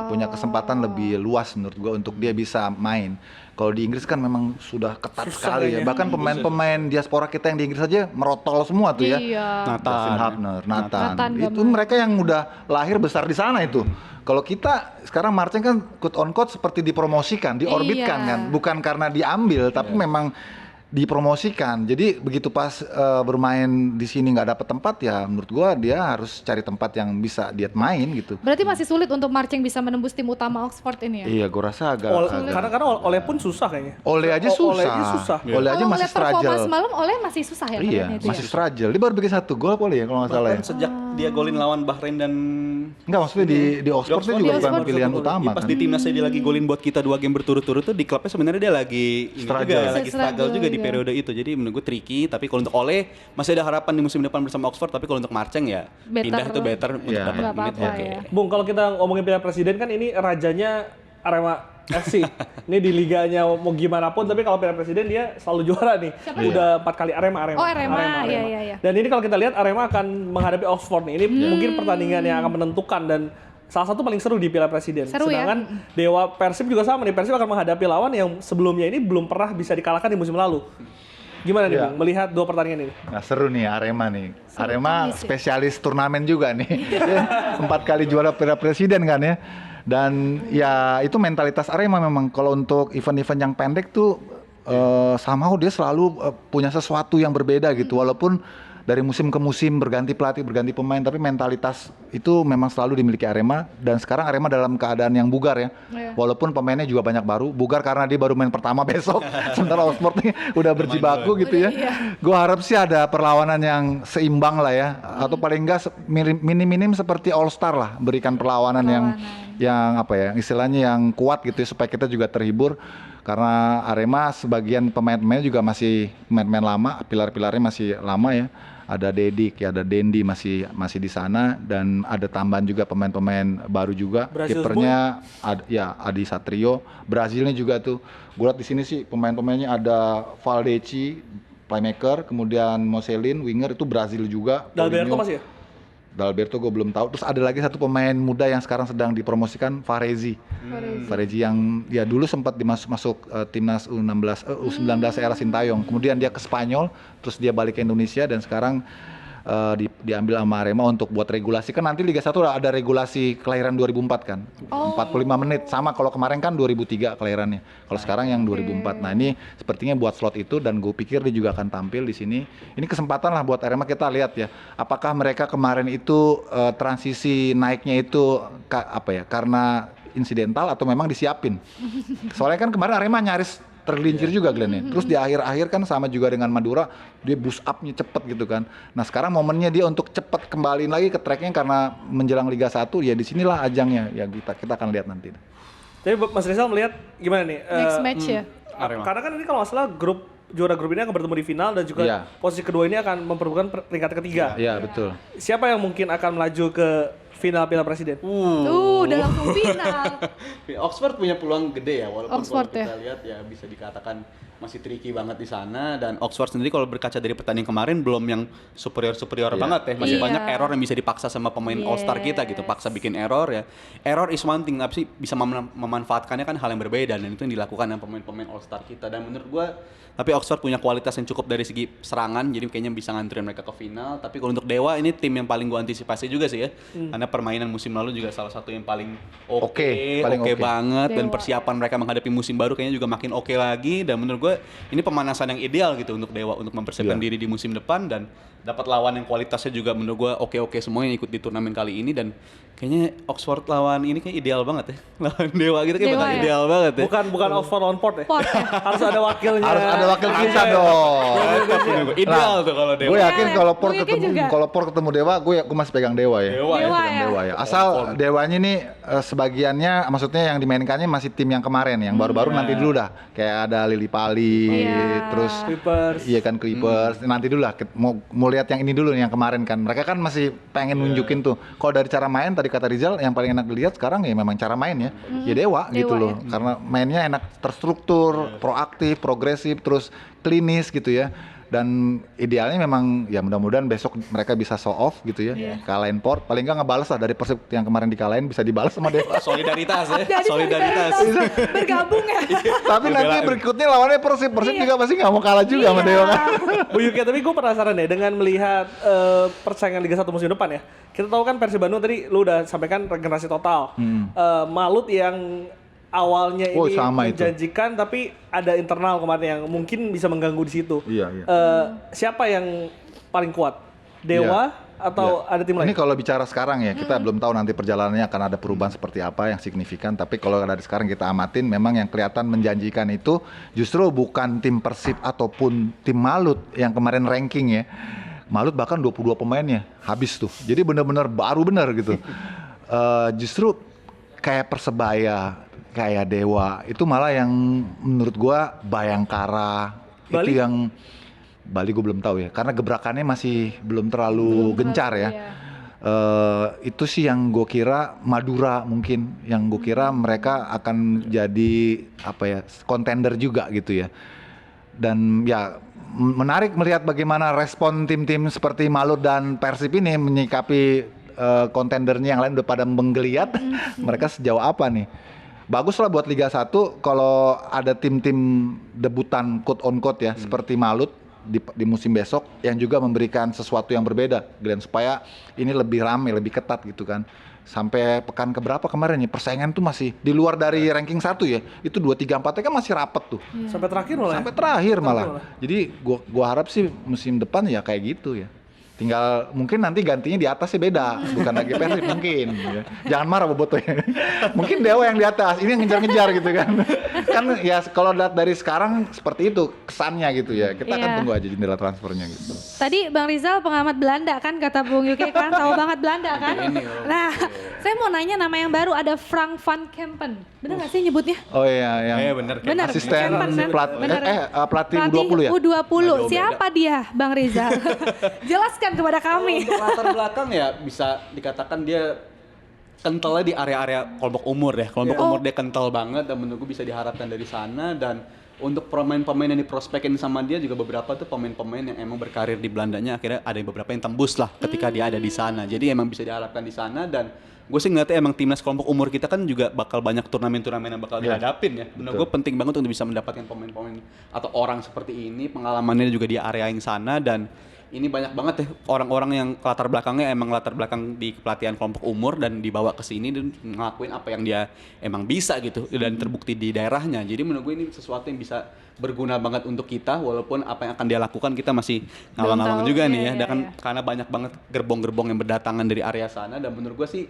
Punya kesempatan lebih luas menurut gue untuk dia bisa main. Kalau di Inggris kan memang sudah ketat sekali ya. Bahkan pemain-pemain diaspora kita yang di Inggris aja merotol semua tuh ya. Iya. Dustin Hubner, Nathan. Nathan Itu Gamal. mereka yang udah lahir besar di sana itu. Kalau kita sekarang Marceng kan quote on quote seperti dipromosikan, diorbitkan Iya. kan. Bukan karena diambil, tapi memang dipromosikan. Jadi begitu pas bermain di sini nggak dapet tempat ya, menurut gua dia harus cari tempat yang bisa dia main gitu. Berarti masih sulit untuk Marceng bisa menembus tim utama Oxford ini ya? Iya, gua rasa agak. Karena Ole pun susah kayaknya. Ole aja Ole susah. aja susah. Ole aja Kalau masih ngeliat performa struggle. semalam, Ole masih susah ya Iya, ngeliatnya itu masih ya? struggle. Dia baru bikin 1 gol Ole ya kalau nggak salah ya. Kan sejak dia golin lawan Bahrain dan Enggak, maksudnya di Oxford dia juga Di bukan Oxford. pilihan utama pas kan. di timnasnya dia lagi golin buat kita 2 game berturut-turut tuh, di klubnya sebenarnya dia lagi ini Struggle. juga, lagi struggle Struggle juga di juga. periode itu. Jadi menurut gue tricky, tapi kalau untuk Ole masih ada harapan di musim depan bersama Oxford, tapi kalau untuk Marceng ya Better. pindah itu better untuk Iya. dapat Nggak menit. apa-apa Oke. ya. Bung, kalau kita ngomongin Piala Presiden kan ini rajanya Arema FC. Ini di liganya mau gimana pun, tapi kalau Piala Presiden dia selalu juara nih. Udah 4 kali Arema. Oh, Arema. Iya. Dan ini kalau kita lihat Arema akan menghadapi Oxford nih. Ini mungkin pertandingan yang akan menentukan dan salah satu paling seru di Piala Presiden. Seru ya. Sedangkan Dewa Persib juga sama nih. Persib akan menghadapi lawan yang sebelumnya ini belum pernah bisa dikalahkan di musim lalu. Gimana nih Iya. Bung, melihat dua pertandingan ini? Nah seru nih Arema nih. Seru Arema banget sih. spesialis turnamen juga nih. Dia 4 kali juara Piala Presiden kan ya. Dan ya itu mentalitas Arema memang kalau untuk event-event yang pendek tuh somehow dia selalu punya sesuatu yang berbeda gitu. Walaupun dari musim ke musim berganti pelatih, berganti pemain, tapi mentalitas itu memang selalu dimiliki Arema. Dan sekarang Arema dalam keadaan yang bugar ya. Iya. Walaupun pemainnya juga banyak baru, bugar karena dia baru main pertama besok. Sementara Oxford nih udah berjibaku gitu ya. Gue harap sih ada perlawanan yang seimbang lah ya, atau paling enggak minim-minim seperti All Star lah, berikan perlawanan yang apa ya, istilahnya yang kuat gitu ya, supaya kita juga terhibur. Karena Arema sebagian pemain-pemainnya juga masih pemain-pemain lama, pilar-pilarnya masih lama ya. Ada Dedik, ya ada Dendi masih di sana, dan ada tambahan juga pemain-pemain baru juga. Brazil Kipernya ya Adi Satrio, Brazilnya juga tuh. Gue lihat di sini sih pemain-pemainnya ada Valdeci, playmaker, kemudian Moselin, winger itu Brazil juga. Dalberto Paulinho. masih ya? Dalberto gue belum tahu. Terus ada lagi satu pemain muda yang sekarang sedang dipromosikan, Farezi. Farezi yang ya dulu sempat masuk timnas U19 era Sintayong. Kemudian dia ke Spanyol, terus dia balik ke Indonesia dan sekarang diambil sama Arema untuk buat regulasi. Kan nanti Liga 1 ada regulasi kelahiran 2004 kan. 45 menit sama kalau kemarin kan 2003 kelahirannya. Kalau sekarang yang 2004. Nah, ini sepertinya buat slot itu dan gue pikir dia juga akan tampil di sini. Ini kesempatan lah buat Arema, kita lihat ya. Apakah mereka kemarin itu transisi naiknya itu karena insidental atau memang disiapin. Soalnya kan kemarin Arema nyaris tergelincir juga Glenn ya. Terus di akhir-akhir kan sama juga dengan Madura, dia boost up-nya cepet gitu kan. Nah sekarang momennya dia untuk cepet kembali lagi ke tracknya karena menjelang Liga 1, ya disinilah ajangnya. Ya kita akan lihat nanti. Jadi Mas Rizal melihat gimana nih? Next match ya. Arema. Karena kan ini kalau nggak salah juara grup ini akan bertemu di final dan juga Iya. posisi kedua ini akan memperebutkan peringkat ketiga. Iya betul. Siapa yang mungkin akan melaju ke final Piala Presiden? Udah langsung final. Oxford punya peluang gede ya, walaupun Oxford kalau kita lihat ya bisa dikatakan masih tricky banget di sana, dan Oxford sendiri kalau berkaca dari pertandingan kemarin belum yang superior banget ya, masih Iya. banyak error yang bisa dipaksa sama pemain All Star kita gitu, paksa bikin error ya. Error is one thing, tapi sih bisa memanfaatkannya kan hal yang berbeda, dan itu yang dilakukan sama pemain-pemain All Star kita. Dan menurut gua tapi Oxford punya kualitas yang cukup dari segi serangan, jadi kayaknya bisa nganterin mereka ke final. Tapi kalau untuk Dewa ini tim yang paling gua antisipasi juga sih ya, karena permainan musim lalu juga salah satu yang paling Paling oke oke. banget, dan Dewa. persiapan mereka menghadapi musim baru kayaknya juga makin oke lagi. Dan menurut gue ini pemanasan yang ideal gitu untuk Dewa untuk mempersiapkan Iya. diri di musim depan, dan dapat lawan yang kualitasnya juga menurut gue oke semua yang ikut di turnamen kali ini. Dan kayaknya Oxford lawan ini kayak ideal banget ya, lawan Dewa gitu kayak Dewa bakal ya? ideal banget ya. Bukan Oxford lawan Port ya? Port ya. Harus ada wakilnya. Harus ada wakil kita dong. Ideal tuh kalau Dewa. Gue yakin Iya, kalau gue yakin juga. Port ketemu Dewa, gue masih pegang Dewa ya. Dewa Dewa Pegang ya. Dewa ya. Asal Dewanya nih sebagiannya, maksudnya yang dimainkannya masih tim yang kemarin, yang baru-baru nanti dulu dah. Kayak ada Lili Pali, Iya. terus Clippers. iya kan Clippers. Nanti dulu lah, mau lihat yang ini dulu nih, yang kemarin kan. Mereka kan masih pengen nunjukin tuh. Kalau dari cara main tadi kata Rizal, yang paling enak dilihat sekarang ya memang cara main ya. Ya Dewa gitu Dewa loh. ya. Karena mainnya enak, terstruktur, proaktif, progresif, terus klinis gitu ya. Dan idealnya memang ya mudah-mudahan besok mereka bisa show off gitu ya. Kalahin Port, paling nggak ngebales lah dari Persib yang kemarin dikalahin, bisa dibalas sama Dewa. Solidaritas ya, Jadi solidaritas. bergabung ya. Tapi nanti berikutnya lawannya Persib Iya. juga pasti nggak mau kalah juga sama Iya. Dewa kan. Bu Yuki, tapi gue penasaran ya dengan melihat persaingan Liga 1 musim depan ya. Kita tahu kan Persib Bandung tadi lu udah sampaikan regenerasi total. Malut yang awalnya Oh, ini sama itu. menjanjikan tapi ada internal kemarin yang mungkin bisa mengganggu di situ. Iya, iya. Siapa yang paling kuat? Dewa atau Iya. ada tim Ini lain? kalau bicara sekarang ya, kita belum tahu nanti perjalanannya akan ada perubahan seperti apa yang signifikan. Tapi kalau dari sekarang kita amatin, memang yang kelihatan menjanjikan itu justru bukan tim Persib ataupun tim Malut yang kemarin ranking ya. Malut bahkan 22 pemainnya habis tuh. Jadi benar-benar baru benar gitu. Justru kayak Persebaya, kayak Dewa, itu malah yang menurut gua Bayangkara Bali? itu yang Bali gue belum tahu ya, karena gebrakannya masih belum terlalu gencar ya. Iya. Itu sih yang gue kira. Madura mungkin yang gue kira mereka akan jadi apa ya, kontender juga gitu ya. Dan ya menarik melihat bagaimana respon tim-tim seperti Malut dan Persib ini menyikapi kontendernya yang lain udah pada menggeliat. Mereka sejauh apa nih? Bagus lah buat Liga 1 kalau ada tim-tim debutan quote on quote ya, seperti Malut di musim besok yang juga memberikan sesuatu yang berbeda, Glenn, supaya ini lebih rame, lebih ketat gitu kan. Sampai pekan keberapa kemarin ya, persaingan tuh masih di luar dari ranking 1 ya. Itu 2, 3, 4 kan masih rapet tuh. Sampai terakhir malah. Sampai terakhir malah. Jadi gua harap sih musim depan ya kayak gitu ya. Tinggal mungkin nanti gantinya di atas sih beda, bukan lagi Persib mungkin. Ya. Jangan marah Boboto ya. Mungkin Dewa yang di atas, ini yang ngejar-ngejar gitu kan. Kan ya kalau dari sekarang seperti itu kesannya gitu ya. Kita akan tunggu aja jendela transfernya gitu. Tadi Bang Rizal pengamat Belanda kan, kata Bung Yuki kan, tahu banget Belanda kan. Nah, saya mau nanya nama yang baru, ada Frank van Kempen. Bener nggak sih nyebutnya? Oh iya, yang bener. Bener. asisten Kempen, kan? Bener. pelatih U20 ya? U20. Siapa dia, Bang Rizal? Jelaskan kepada kami. Untuk latar belakang ya bisa dikatakan dia kentalnya di area-area kelompok umur ya. Kelompok umur dia kental banget dan menurutku bisa diharapkan dari sana. Dan untuk pemain-pemain yang diprospekin sama dia juga beberapa tuh pemain-pemain yang emang berkarir di Belandanya, akhirnya ada beberapa yang tembus lah ketika dia ada di sana. Jadi emang bisa diharapkan di sana, dan gue sih ngeliatnya emang timnas kelompok umur kita kan juga bakal banyak turnamen-turnamen yang bakal dihadapin ya. Menurut gue penting banget untuk bisa mendapatkan pemain-pemain atau orang seperti ini, pengalamannya juga di area yang sana. Dan ini banyak banget ya orang-orang yang latar belakangnya emang latar belakang di pelatihan kelompok umur dan dibawa ke sini dan ngelakuin apa yang dia emang bisa gitu dan terbukti di daerahnya. Jadi menurut gue ini sesuatu yang bisa berguna banget untuk kita, walaupun apa yang akan dia lakukan kita masih ngawang-ngawang juga nih ya. Dan kan karena banyak banget gerbong-gerbong yang berdatangan dari area sana, dan menurut gue sih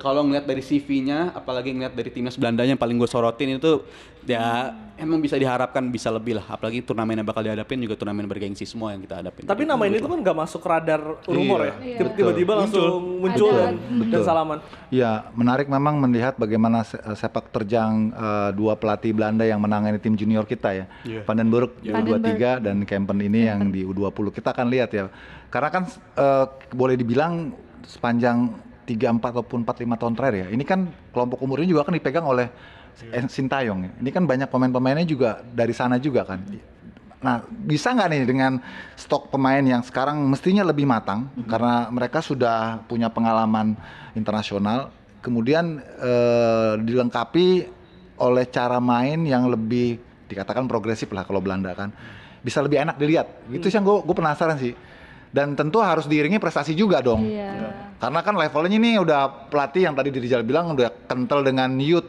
kalau ngeliat dari CV-nya, apalagi ngeliat dari timnas Belandanya yang paling gue sorotin itu ya emang bisa diharapkan bisa lebih lah, apalagi turnamen yang bakal dihadapin juga turnamen bergengsi semua yang kita hadapin. Tapi nama ini tuh kan nggak masuk radar rumor ya, tiba-tiba langsung muncul dan salaman. Ya, menarik memang melihat bagaimana sepak terjang dua pelatih Belanda yang menangani tim junior kita ya, Van den Burg U23 dan Kempen ini yang di U20. Kita akan lihat ya, karena kan boleh dibilang sepanjang 3, 4 ataupun 4, 5 tahun terakhir ya, ini kan kelompok umur ini juga kan dipegang oleh Sintayong ya. Ini kan banyak pemain-pemainnya juga dari sana juga kan. Nah, bisa nggak nih dengan stok pemain yang sekarang mestinya lebih matang karena mereka sudah punya pengalaman internasional, kemudian dilengkapi oleh cara main yang lebih dikatakan progresif lah kalau Belanda kan, bisa lebih enak dilihat. Itu sih yang gue penasaran sih. Dan tentu harus diiringi prestasi juga dong. Karena kan levelnya ini udah pelatih yang tadi Rizal bilang udah kental dengan youth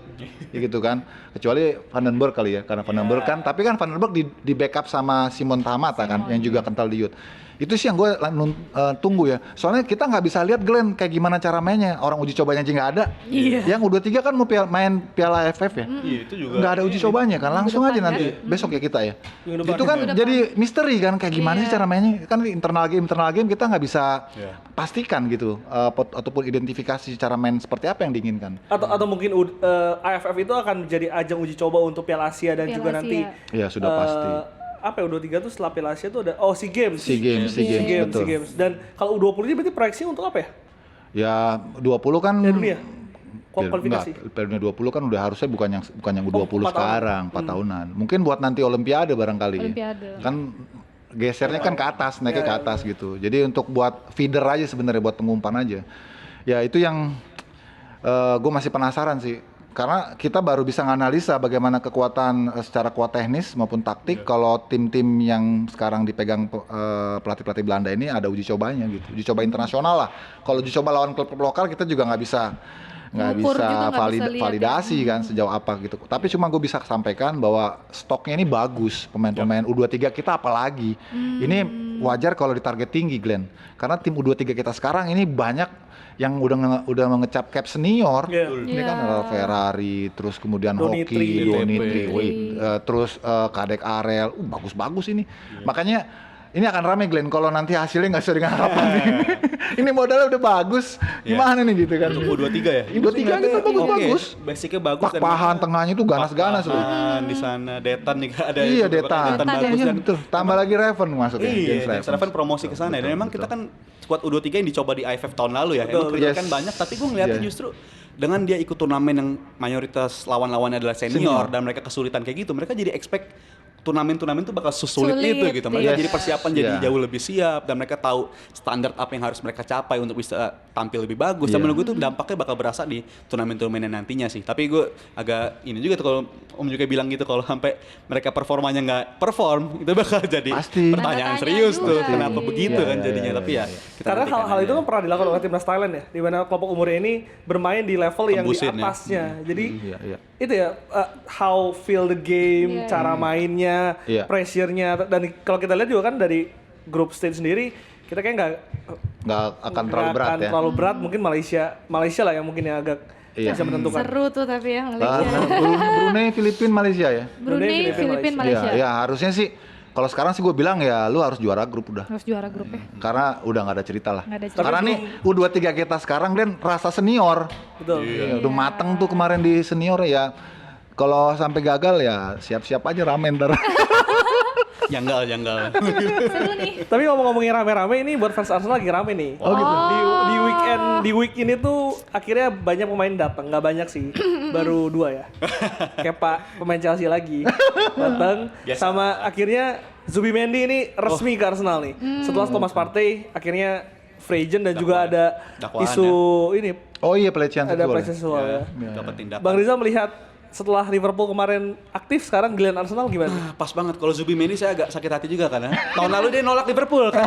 gitu kan. Kecuali Van den Burg kali ya, karena Van den Burg kan, tapi kan Van den Burg di backup sama Simon Tamata kan, yang juga kental di youth. Itu sih yang gue tunggu ya. Soalnya kita nggak bisa lihat Glenn kayak gimana cara mainnya. Orang uji cobanya aja nggak ada. Yang U23 kan mau main Piala AFF ya. Itu juga Nggak ada uji cobanya kan. Langsung aja nanti besok ya kita ya. Itu kan jadi misteri kan kayak gimana sih cara mainnya. Kan internal game kita nggak bisa pastikan gitu. Ataupun identifikasi cara main seperti apa yang diinginkan. Atau mungkin AFF itu akan menjadi ajang uji coba untuk Piala Asia dan juga nanti. Iya sudah pasti. Apa ya, U23 tuh setelah Piala Asia tuh ada SEA Games. SEA Games, betul. Dan kalau U20 ini berarti proyeksinya untuk apa ya? Ya 20 kan Piala Dunia. Kualifikasi. Piala Dunia 20 kan udah harusnya bukan yang U20 sekarang, 4 tahunan. Mungkin buat nanti Olimpiade barangkali. Olimpiade. Kan gesernya kan ke atas, naiknya ke atas gitu. Jadi untuk buat feeder aja sebenarnya, buat pengumpan aja. Ya itu yang gue masih penasaran sih. Karena kita baru bisa menganalisa bagaimana kekuatan secara kuat teknis maupun taktik kalau tim-tim yang sekarang dipegang pelatih-pelatih Belanda ini ada uji cobanya gitu, uji coba internasional lah. Kalau uji coba lawan klub lokal kita juga nggak bisa validasi kan sejauh apa gitu. Tapi cuma gue bisa sampaikan bahwa stoknya ini bagus, pemain-pemain U23 kita apalagi. Ini wajar kalau ditarget tinggi Glenn, karena tim U23 kita sekarang ini banyak yang udah mengecap cap senior. Ini kan ada Ferrari, terus kemudian Hoki, Donitri, terus Kadek Arel, bagus-bagus ini. Makanya ini akan rame Glenn kalau nanti hasilnya nggak sesuai dengan harapan nih. Ini modalnya udah bagus, gimana nih gitu kan. Untuk U23 ya? U23 itu bagus-bagus. Basicnya bagus. Pak-pahan tengahnya itu ganas-ganas loh. Di sana, Detan juga ada. Iya, Detan bagus dan betul. Tambah lagi Raven masuknya. Iya, Raven promosi ke sana. Dan memang kita kan squad U23 yang dicoba di AFF tahun lalu ya. Emang kerjakan banyak, tapi gue ngeliatnya justru dengan dia ikut turnamen yang mayoritas lawan-lawannya adalah senior dan mereka kesulitan kayak gitu, mereka jadi expect turnamen tuh bakal sesulit Sulit, itu gitu. Mereka iya. jadi persiapan jadi Iya. jauh lebih siap dan mereka tahu standar apa yang harus mereka capai untuk bisa tampil lebih bagus. Dan Iya. menurut gue tuh dampaknya bakal berasa di turnamen-turnamen nantinya sih. Tapi gue agak ini juga tuh kalau Om juga bilang gitu, kalau sampai mereka performanya nggak perform itu bakal jadi Pasti. pertanyaan Tanda tanya serius juga. tuh kenapa Iya. begitu Iya, kan iya, jadinya. iya, Tapi ya iya. kita Karena nantikan hal aja. itu kan pernah dilakukan oleh timnas Thailand ya, di mana kelompok umurnya ini bermain di level yang di Tembusin ya. atasnya. Jadi Iya, iya. itu ya how feel the game, Iya. cara mainnya, Iya. pressure-nya, dan kalau kita lihat juga kan dari grup stage sendiri kita kayak Nggak akan terlalu berat ya. terlalu berat. Mungkin Malaysia lah yang mungkin yang agak Iya. bisa menentukan. Seru tuh tapi ya Ah, Malaysia. Brunei, Filipina, Malaysia ya. Brunei, Filipina, Malaysia. Iya, ya harusnya sih. Kalau sekarang sih gue bilang ya lu harus juara grup udah. Harus juara grupnya. Karena udah nggak ada cerita lah. Nggak ada cerita. Karena nih U23 kita sekarang dan rasa senior. Betul. Iya, udah mateng tuh kemarin di senior ya. Kalau sampai gagal ya siap-siap aja ramen ntar. Janggal. Seru nih. Tapi ngomong-ngomongin rame-rame ini buat fans Arsenal lagi rame nih. Oh, gitu. Di week ini tuh akhirnya banyak pemain datang, nggak banyak sih, baru 2 ya. Kayak pemain Chelsea lagi datang, Biasa. sama akhirnya Zubimendi ini resmi ke Arsenal nih. Setelah Thomas Partey akhirnya free agent dan juga ada Dakwaan isu ini Oh iya pelecehan ada seksual. pelecehan seksual ya. Dapat tindakan. Bang Rizal melihat setelah Liverpool kemarin aktif, sekarang giliran Arsenal gimana? Pas banget kalau Zubimendi saya agak sakit hati juga karena tahun lalu dia nolak Liverpool kan.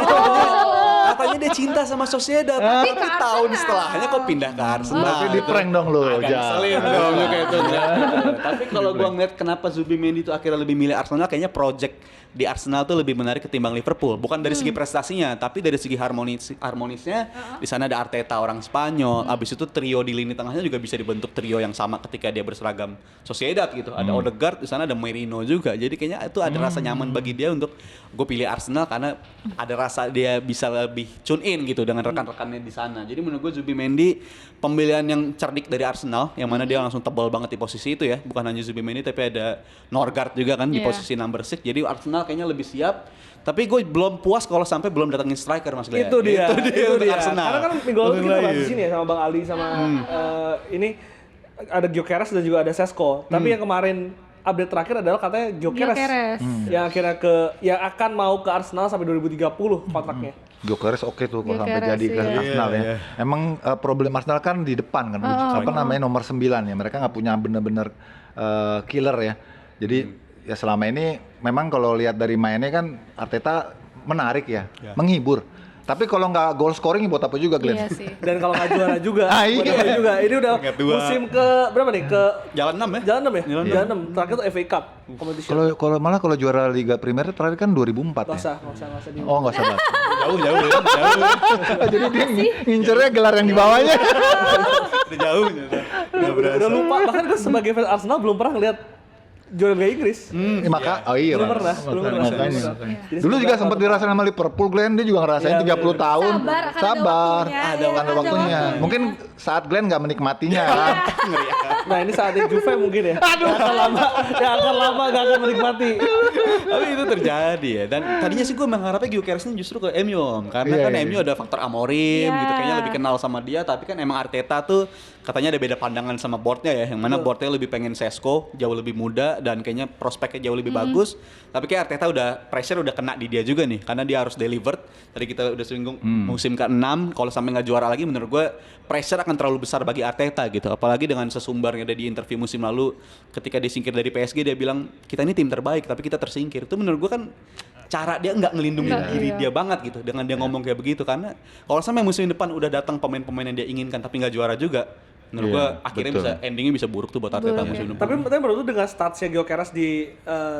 Katanya dia cinta sama Sociedad, tapi tahun setelahnya kok pindah ke Arsenal. Berarti di prank dong lu, Agak Ja. ngeselin dong lu kayak itu. Tapi kalau gua ngeliat kenapa Zubimendi itu akhirnya lebih milih Arsenal, kayaknya project di Arsenal tuh lebih menarik ketimbang Liverpool. Bukan dari segi prestasinya, tapi dari segi harmonisnya. Di sana ada Arteta orang Spanyol. Abis itu trio di lini tengahnya juga bisa dibentuk trio yang sama ketika dia berseragam Sociedad gitu. Ada Odegaard, di sana ada Merino juga. Jadi kayaknya itu ada rasa nyaman bagi dia untuk gue pilih Arsenal karena ada rasa dia bisa lebih tune in gitu dengan rekan-rekannya di sana. Jadi menurut gue Zubimendi pemilihan yang cerdik dari Arsenal, yang mana dia langsung tebal banget di posisi itu ya. Bukan hanya Zubimendi tapi ada Norgard juga kan di Iya. posisi number 6. Jadi Arsenal kayaknya lebih siap. Tapi gue belum puas kalau sampai belum datengin striker Mas Glenn. Itu dia untuk Arsenal. Karena kan minggu lalu kita bahas Lain. di sini ya sama Bang Ali sama ini ada Gyökeres dan juga ada Sesko. Tapi yang kemarin update terakhir adalah katanya Gyökeres Gyökeres. yang akhirnya yang akan mau ke Arsenal sampai 2030 kontraknya. Gyökeres oke tuh kalau sampai Gyökeres, jadi ke iya. Arsenal ya. Emang problem Arsenal kan di depan kan, apa namanya nomor 9 ya. Mereka nggak punya bener-bener killer ya. Jadi ya selama ini memang kalau lihat dari mainnya kan Arteta menarik ya, menghibur. Tapi kalau nggak goal scoring buat apa juga Glenn? Iya sih. Dan kalau nggak juara juga, Ah, buat iya. apa juga. Ini udah Peringkat 2. musim ke berapa nih? Ke Jalan 6 ya? jalan 6 ya? Jalan Jalan 6. Terakhir tuh FA Cup competition. Kalau malah juara Liga Premier terakhir kan 2004 Nggak ya. usah di. Oh nggak sabar. Jauh ya, jauh. Jadi dia ngincernya gelar yang di bawahnya. Udah jauh. Udah lupa. Bahkan gue sebagai fans Arsenal belum pernah ngeliat juara Liga Inggris. Oh iya. Belum Mas. pernah. Makanya. Jadi Dulu juga sempat dirasain sama Liverpool, Glenn. Dia juga ngerasain Iya, 30 tahun. Sabar, akan ada Sabar. waktunya, Ada ya, ada waktunya. waktunya. Mungkin saat Glenn nggak menikmatinya kan. Nah ini saatnya Juve mungkin ya. Yang akan lama gak akan menikmati. Tapi itu terjadi ya. Dan tadinya sih gue mengharapnya Gyökeres ini justru ke MU Om. Karena Iya, kan iya. MU ada faktor Amorim Iya. gitu. Kayaknya lebih kenal sama dia. Tapi kan emang Arteta tuh katanya ada beda pandangan sama boardnya ya. Yang mana boardnya lebih pengen Sesko, jauh lebih muda. Dan kayaknya prospeknya jauh lebih bagus. Tapi kayak Arteta pressure udah kena di dia juga nih. Karena dia harus delivered. Tadi kita udah singgung musim ke-6. Kalau sampai nggak juara lagi menurut gue pressure akan terlalu besar bagi Arteta gitu. Apalagi dengan sesumbarnya ada di interview musim lalu ketika disingkir dari PSG dia bilang kita ini tim terbaik tapi kita tersingkir. Itu menurut gue kan cara dia nggak ngelindungin diri dia banget gitu dengan dia ngomong kayak begitu. Karena kalau sampai musim depan udah datang pemain-pemain yang dia inginkan tapi nggak juara juga, menurut Iya, gue akhirnya betul. endingnya bisa buruk tuh buat Arteta musim depan. Tapi menurut lu dengan statsnya Gyökeres di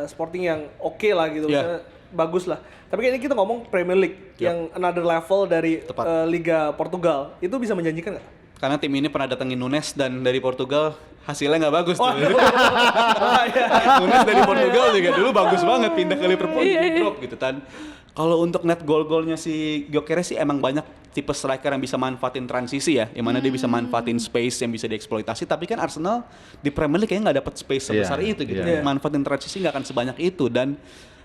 Sporting yang oke lah gitu, Iya. misalnya bagus lah. Tapi kayaknya kita ngomong Premier League yang another level dari Tepat. Liga Portugal, itu bisa menjanjikan nggak? Karena tim ini pernah datengin Nunes dan dari Portugal hasilnya nggak bagus tuh. Nunes dari Portugal juga dulu bagus banget pindah ke Liverpool di drop gitu kan. Kalau untuk net gol-golnya si Gyökeres sih emang banyak tipe striker yang bisa manfaatin transisi ya, yang mana dia bisa manfaatin space yang bisa dieksploitasi. Tapi kan Arsenal di Premier League kayaknya nggak dapat space sebesar Iya, itu gitu. iya. Manfaatin transisi nggak akan sebanyak itu dan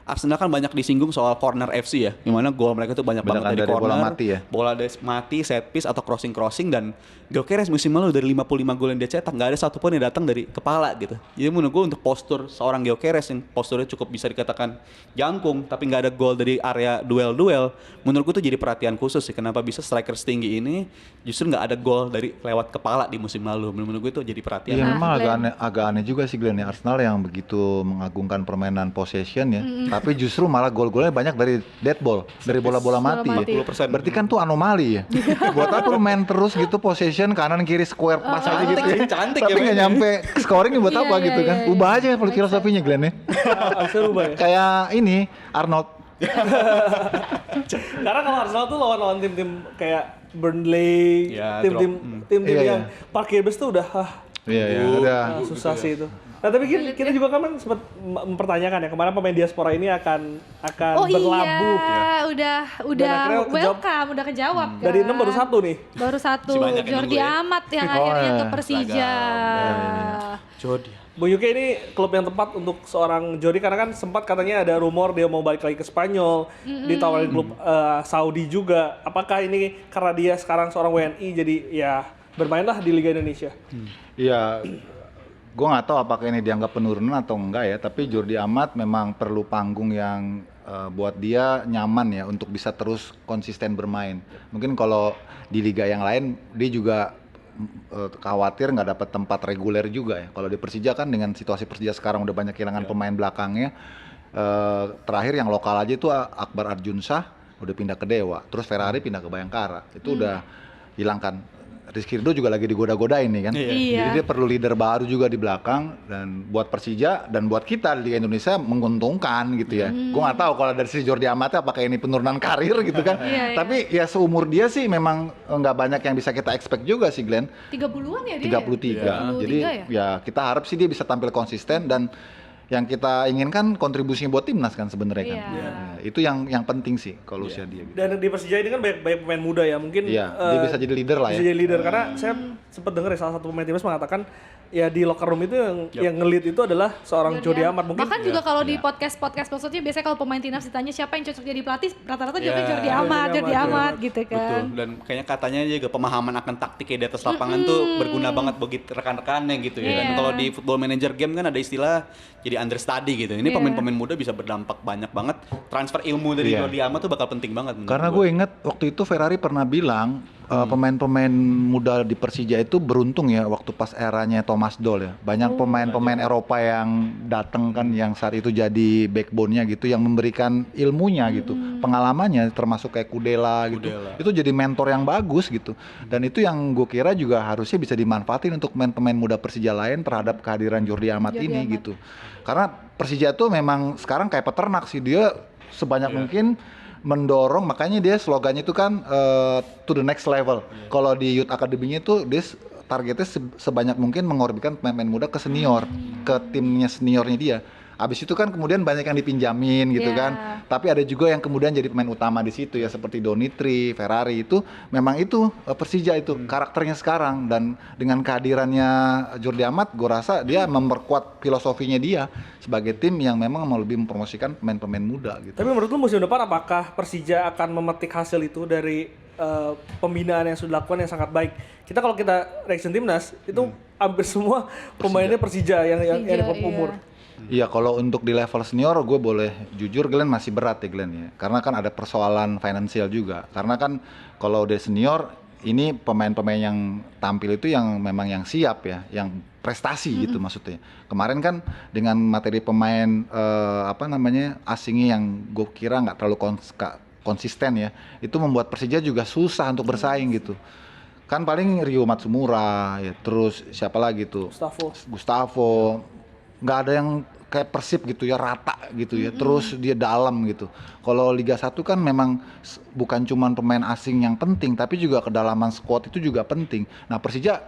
Arsenal kan banyak disinggung soal corner FC ya, dimana gol mereka tuh banyak banget Banyakan dari dari bola corner, mati ya? bola mati, set piece atau crossing dan Gyökeres musim lalu dari 55 gol yang dia cetak nggak ada satupun yang datang dari kepala gitu. Jadi menurut gue untuk postur seorang Gyökeres yang posturnya cukup bisa dikatakan jangkung tapi nggak ada gol dari area duel-duel, menurut gue tuh jadi perhatian khusus sih kenapa bisa striker setinggi ini justru nggak ada gol dari lewat kepala di musim lalu. Menurut gue itu jadi perhatian. Iya Nah, memang Glenn. agak aneh juga sih Glenn ya, Arsenal yang begitu mengagungkan permainan possession ya, tapi justru malah gol-golnya banyak dari dead ball, dari bola-bola mati, mati. ya. 20%. Berarti kan tuh anomali ya. Buat apa lu main terus gitu possession kanan kiri square pass aja gitu ya. Cantik Tapi ya nggak mainnya. nyampe scoring buat Iya, apa iya, gitu kan. iya, iya. Ubah aja filosofinya Glenn ya. Bisa rubah ya. Kayak ini Arnold. Karena kalau Arsenal tuh lawan tim-tim kayak Burnley, Ya, tim-tim tim-tim Iya, yang parkir bus tuh udah Iya ya, udah. susah sih itu. Nah tapi kita juga kan sempat mempertanyakan ya kemana pemain diaspora ini akan Oh berlabuh. iya, udah Dan akhirnya welcome, udah kejawab kan. Dari 6 baru 1 nih. Baru satu, Masih banyak yang Jordi nunggu ya. Amat yang Oh, akhirnya iya. ke Persija. Jody. Bung Yuki ini klub yang tepat untuk seorang Jordi karena kan sempat katanya ada rumor dia mau balik lagi ke Spanyol, ditawarin klub Saudi juga. Apakah ini karena dia sekarang seorang WNI jadi ya bermainlah di Liga Indonesia? Iya, gue nggak tahu apakah ini dianggap penurunan atau enggak ya. Tapi Jordi Amat memang perlu panggung yang buat dia nyaman ya untuk bisa terus konsisten bermain. Mungkin kalau di liga yang lain dia juga khawatir nggak dapat tempat reguler juga ya. Kalau di Persija kan dengan situasi Persija sekarang udah banyak kehilangan pemain belakangnya. Terakhir yang lokal aja itu Akbar Arjunsah udah pindah ke Dewa, terus Ferrari pindah ke Bayangkara. Itu udah hilangkan. Rizky Ridho juga lagi digoda-godain nih kan. Iya. Jadi dia perlu leader baru juga di belakang dan buat Persija dan buat kita di Liga Indonesia menguntungkan gitu ya. Gue nggak tahu kalau dari sisi Jordi Amat apakah ini penurunan karir gitu kan. Iya, iya. Tapi ya seumur dia sih memang nggak banyak yang bisa kita expect juga sih Glenn. 30-an ya dia? 33. Jadi 33 ya kita harap sih dia bisa tampil konsisten dan yang kita inginkan kontribusinya buat timnas kan sebenarnya kan. Iya. Ya, itu yang penting sih kalau usia dia gitu. Dan di Persija ini kan banyak pemain muda ya mungkin Iya, dia bisa jadi leader lah bisa ya. jadi leader karena saya sempat dengar ya salah satu pemain timnas mengatakan ya di locker room itu yang nge-lead itu adalah seorang Jordi Amat mungkin. Bahkan juga kalau di podcast maksudnya biasanya kalau pemain timnas ditanya siapa yang cocok jadi pelatih, rata-rata jawabnya Jordi Amat, Jordi Amat gitu kan. Betul. Dan kayaknya katanya juga pemahaman akan taktiknya di atas lapangan tuh berguna banget bagi rekan-rekannya gitu ya. Dan Iya. kalau di Football Manager game kan ada istilah jadi understudy gitu. Ini Iya. pemain-pemain muda bisa berdampak banyak banget. Transfer ilmu dari Iya. Jordi Amat tuh bakal penting banget menurut Karena gua. gue inget waktu itu Ferrari pernah bilang pemain-pemain muda di Persija itu beruntung ya waktu pas eranya Thomas Doll ya. Banyak pemain-pemain Eropa yang datang kan yang saat itu jadi backbone-nya gitu yang memberikan ilmunya gitu, pengalamannya termasuk kayak Kudela gitu. Itu jadi mentor yang bagus gitu. Dan itu yang gue kira juga harusnya bisa dimanfaatin untuk pemain-pemain muda Persija lain terhadap kehadiran Jordi Amat ini gitu. Karena Persija tuh memang sekarang kayak peternak sih, dia sebanyak mungkin mendorong, makanya dia slogannya itu kan to the next level. Kalau di youth academy-nya itu dia targetnya sebanyak mungkin mengorbankan pemain-pemain muda ke senior, ke timnya seniornya dia. Abis itu kan kemudian banyak yang dipinjamin gitu Iya. kan. Tapi ada juga yang kemudian jadi pemain utama di situ ya seperti Donitri, Ferrari itu memang itu Persija itu karakternya sekarang dan dengan kehadirannya Jordi Amat gue rasa dia memperkuat filosofinya dia sebagai tim yang memang mau lebih mempromosikan pemain-pemain muda gitu. Tapi menurut lu musim depan apakah Persija akan memetik hasil itu dari pembinaan yang sudah dilakukan yang sangat baik? Kalau kita reaction timnas itu hampir semua pemainnya Persija yang di bawah umur. Iya, kalau untuk di level senior gue boleh jujur Glenn masih berat ya Glenn ya. Karena kan ada persoalan finansial juga. Karena kan kalau udah senior ini pemain-pemain yang tampil itu yang memang yang siap ya, yang prestasi gitu maksudnya. Kemarin kan dengan materi pemain asingnya yang gue kira nggak terlalu konsisten ya, itu membuat Persija juga susah untuk bersaing gitu. Kan paling Rio Matsumura ya, terus siapa lagi tuh? Gustavo. Nggak ada yang kayak Persib gitu ya, rata gitu ya, terus dia dalam gitu. Kalau Liga 1 kan memang bukan cuma pemain asing yang penting, tapi juga kedalaman squad itu juga penting. Nah Persija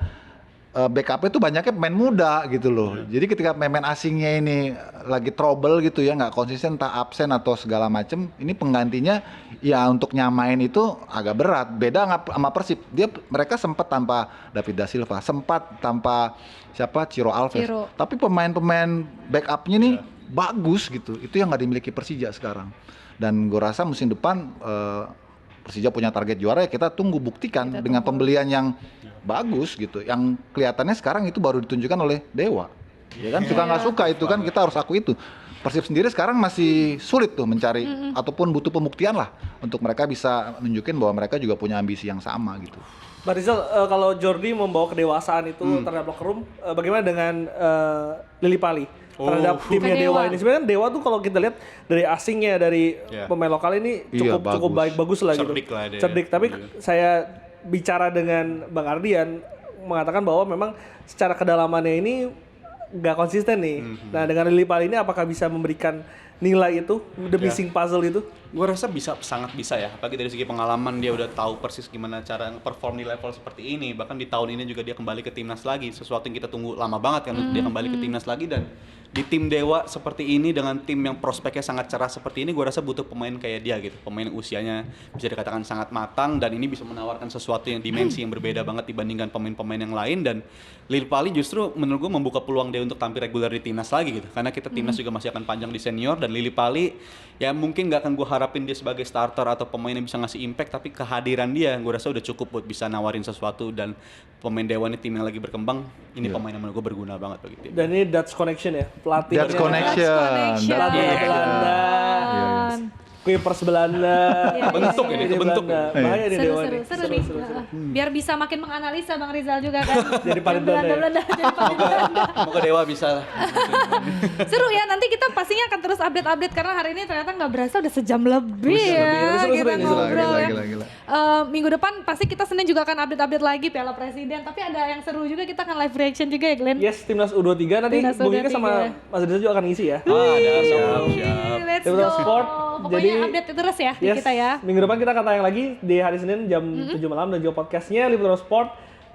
backupnya tuh banyaknya pemain muda gitu loh. Jadi ketika pemain asingnya ini lagi trouble gitu ya, nggak konsisten, entah absen atau segala macem, ini penggantinya ya untuk nyamain itu agak berat. Beda sama Persib, mereka sempat tanpa David da Silva, sempat tanpa Ciro Alves. Tapi pemain-pemain backupnya nih bagus gitu. Itu yang nggak dimiliki Persija sekarang. Dan gue rasa musim depan Persija punya target juara, ya kita tunggu buktikan dengan pembelian yang bagus gitu. Yang kelihatannya sekarang itu baru ditunjukkan oleh Dewa. Ya kan, suka nggak suka itu kan, kita harus akui itu. Persib sendiri sekarang masih sulit tuh mencari ataupun butuh pembuktian lah untuk mereka bisa nunjukin bahwa mereka juga punya ambisi yang sama gitu. Bang Rizal, kalau Jordi membawa kedewasaan itu terhadap locker room, bagaimana dengan Lili Pali terhadap timnya Dewa ini? Sebenarnya kan Dewa tuh kalau kita lihat dari asingnya, dari pemain lokal ini cukup bagus lah gitu. Cerdik. Tapi saya bicara dengan Bang Ardian mengatakan bahwa memang secara kedalamannya ini nggak konsisten nih. Nah, dengan Lili Pali ini apakah bisa memberikan nilai itu, the missing puzzle itu? Gue rasa sangat bisa ya, apalagi dari segi pengalaman dia udah tahu persis gimana cara perform di level seperti ini. Bahkan di tahun ini juga dia kembali ke timnas lagi, sesuatu yang kita tunggu lama banget kan, dia kembali ke timnas lagi. Dan di tim Dewa seperti ini dengan tim yang prospeknya sangat cerah seperti ini, gue rasa butuh pemain kayak dia gitu, pemain yang usianya bisa dikatakan sangat matang dan ini bisa menawarkan sesuatu yang dimensi yang berbeda banget dibandingkan pemain-pemain yang lain. Dan Lili Pali justru menurut gue membuka peluang dia untuk tampil reguler di timnas lagi gitu, karena kita timnas juga masih akan panjang di senior. Dan Lili Pali ya mungkin nggak akan gue harapin dia sebagai starter atau pemain yang bisa ngasih impact, tapi kehadiran dia gue rasa udah cukup buat bisa nawarin sesuatu. Dan pemain Dewa ini tim yang lagi berkembang, ini pemain yang menurut gue berguna banget bagi tim. Dan ini Dutch connection ya, pelatih Dutch connection. pelatih Belanda, Kuipers Belanda, Bentuk ini, itu bentuk. bahaya nih Dewa ini. Seru nih. Biar bisa makin menganalisa Bang Rizal juga kan. Jadi paling Belanda. Jadi paling Belanda. Semoga Dewa bisa. Seru ya, nanti kita pastinya akan terus update karena hari ini ternyata nggak berasa udah sejam lebih ya Seru kita ini. ngobrol ya. Gila. Minggu depan pasti kita Senin juga akan update lagi Piala Presiden, tapi ada yang seru juga, kita akan live reaction juga ya Glenn. Yes, timnas U23 nanti Timnas Bung Ika U23. sama Mas Rizal juga akan ngisi ya. Siap. Let's Timnas go. Sport, Pokoknya jadi- update terus ya di Yes, kita ya. minggu depan kita akan tayang lagi di hari Senin jam 7 malam dan juga podcastnya Liputan Sport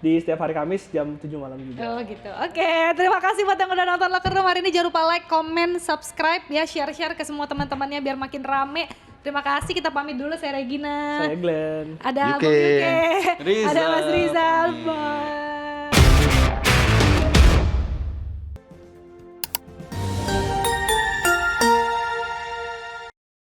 di setiap hari Kamis jam 7 malam juga. Oh gitu. Oke, terima kasih buat yang udah nonton Locker Room hari ini. Jangan lupa like, comment, subscribe ya, share ke semua teman-temannya biar makin rame. Terima kasih, kita pamit dulu. Saya Regina. Saya Glenn. Ada Yuke. Bung Yuke. Rizal. Ada Mas Rizal. Bye.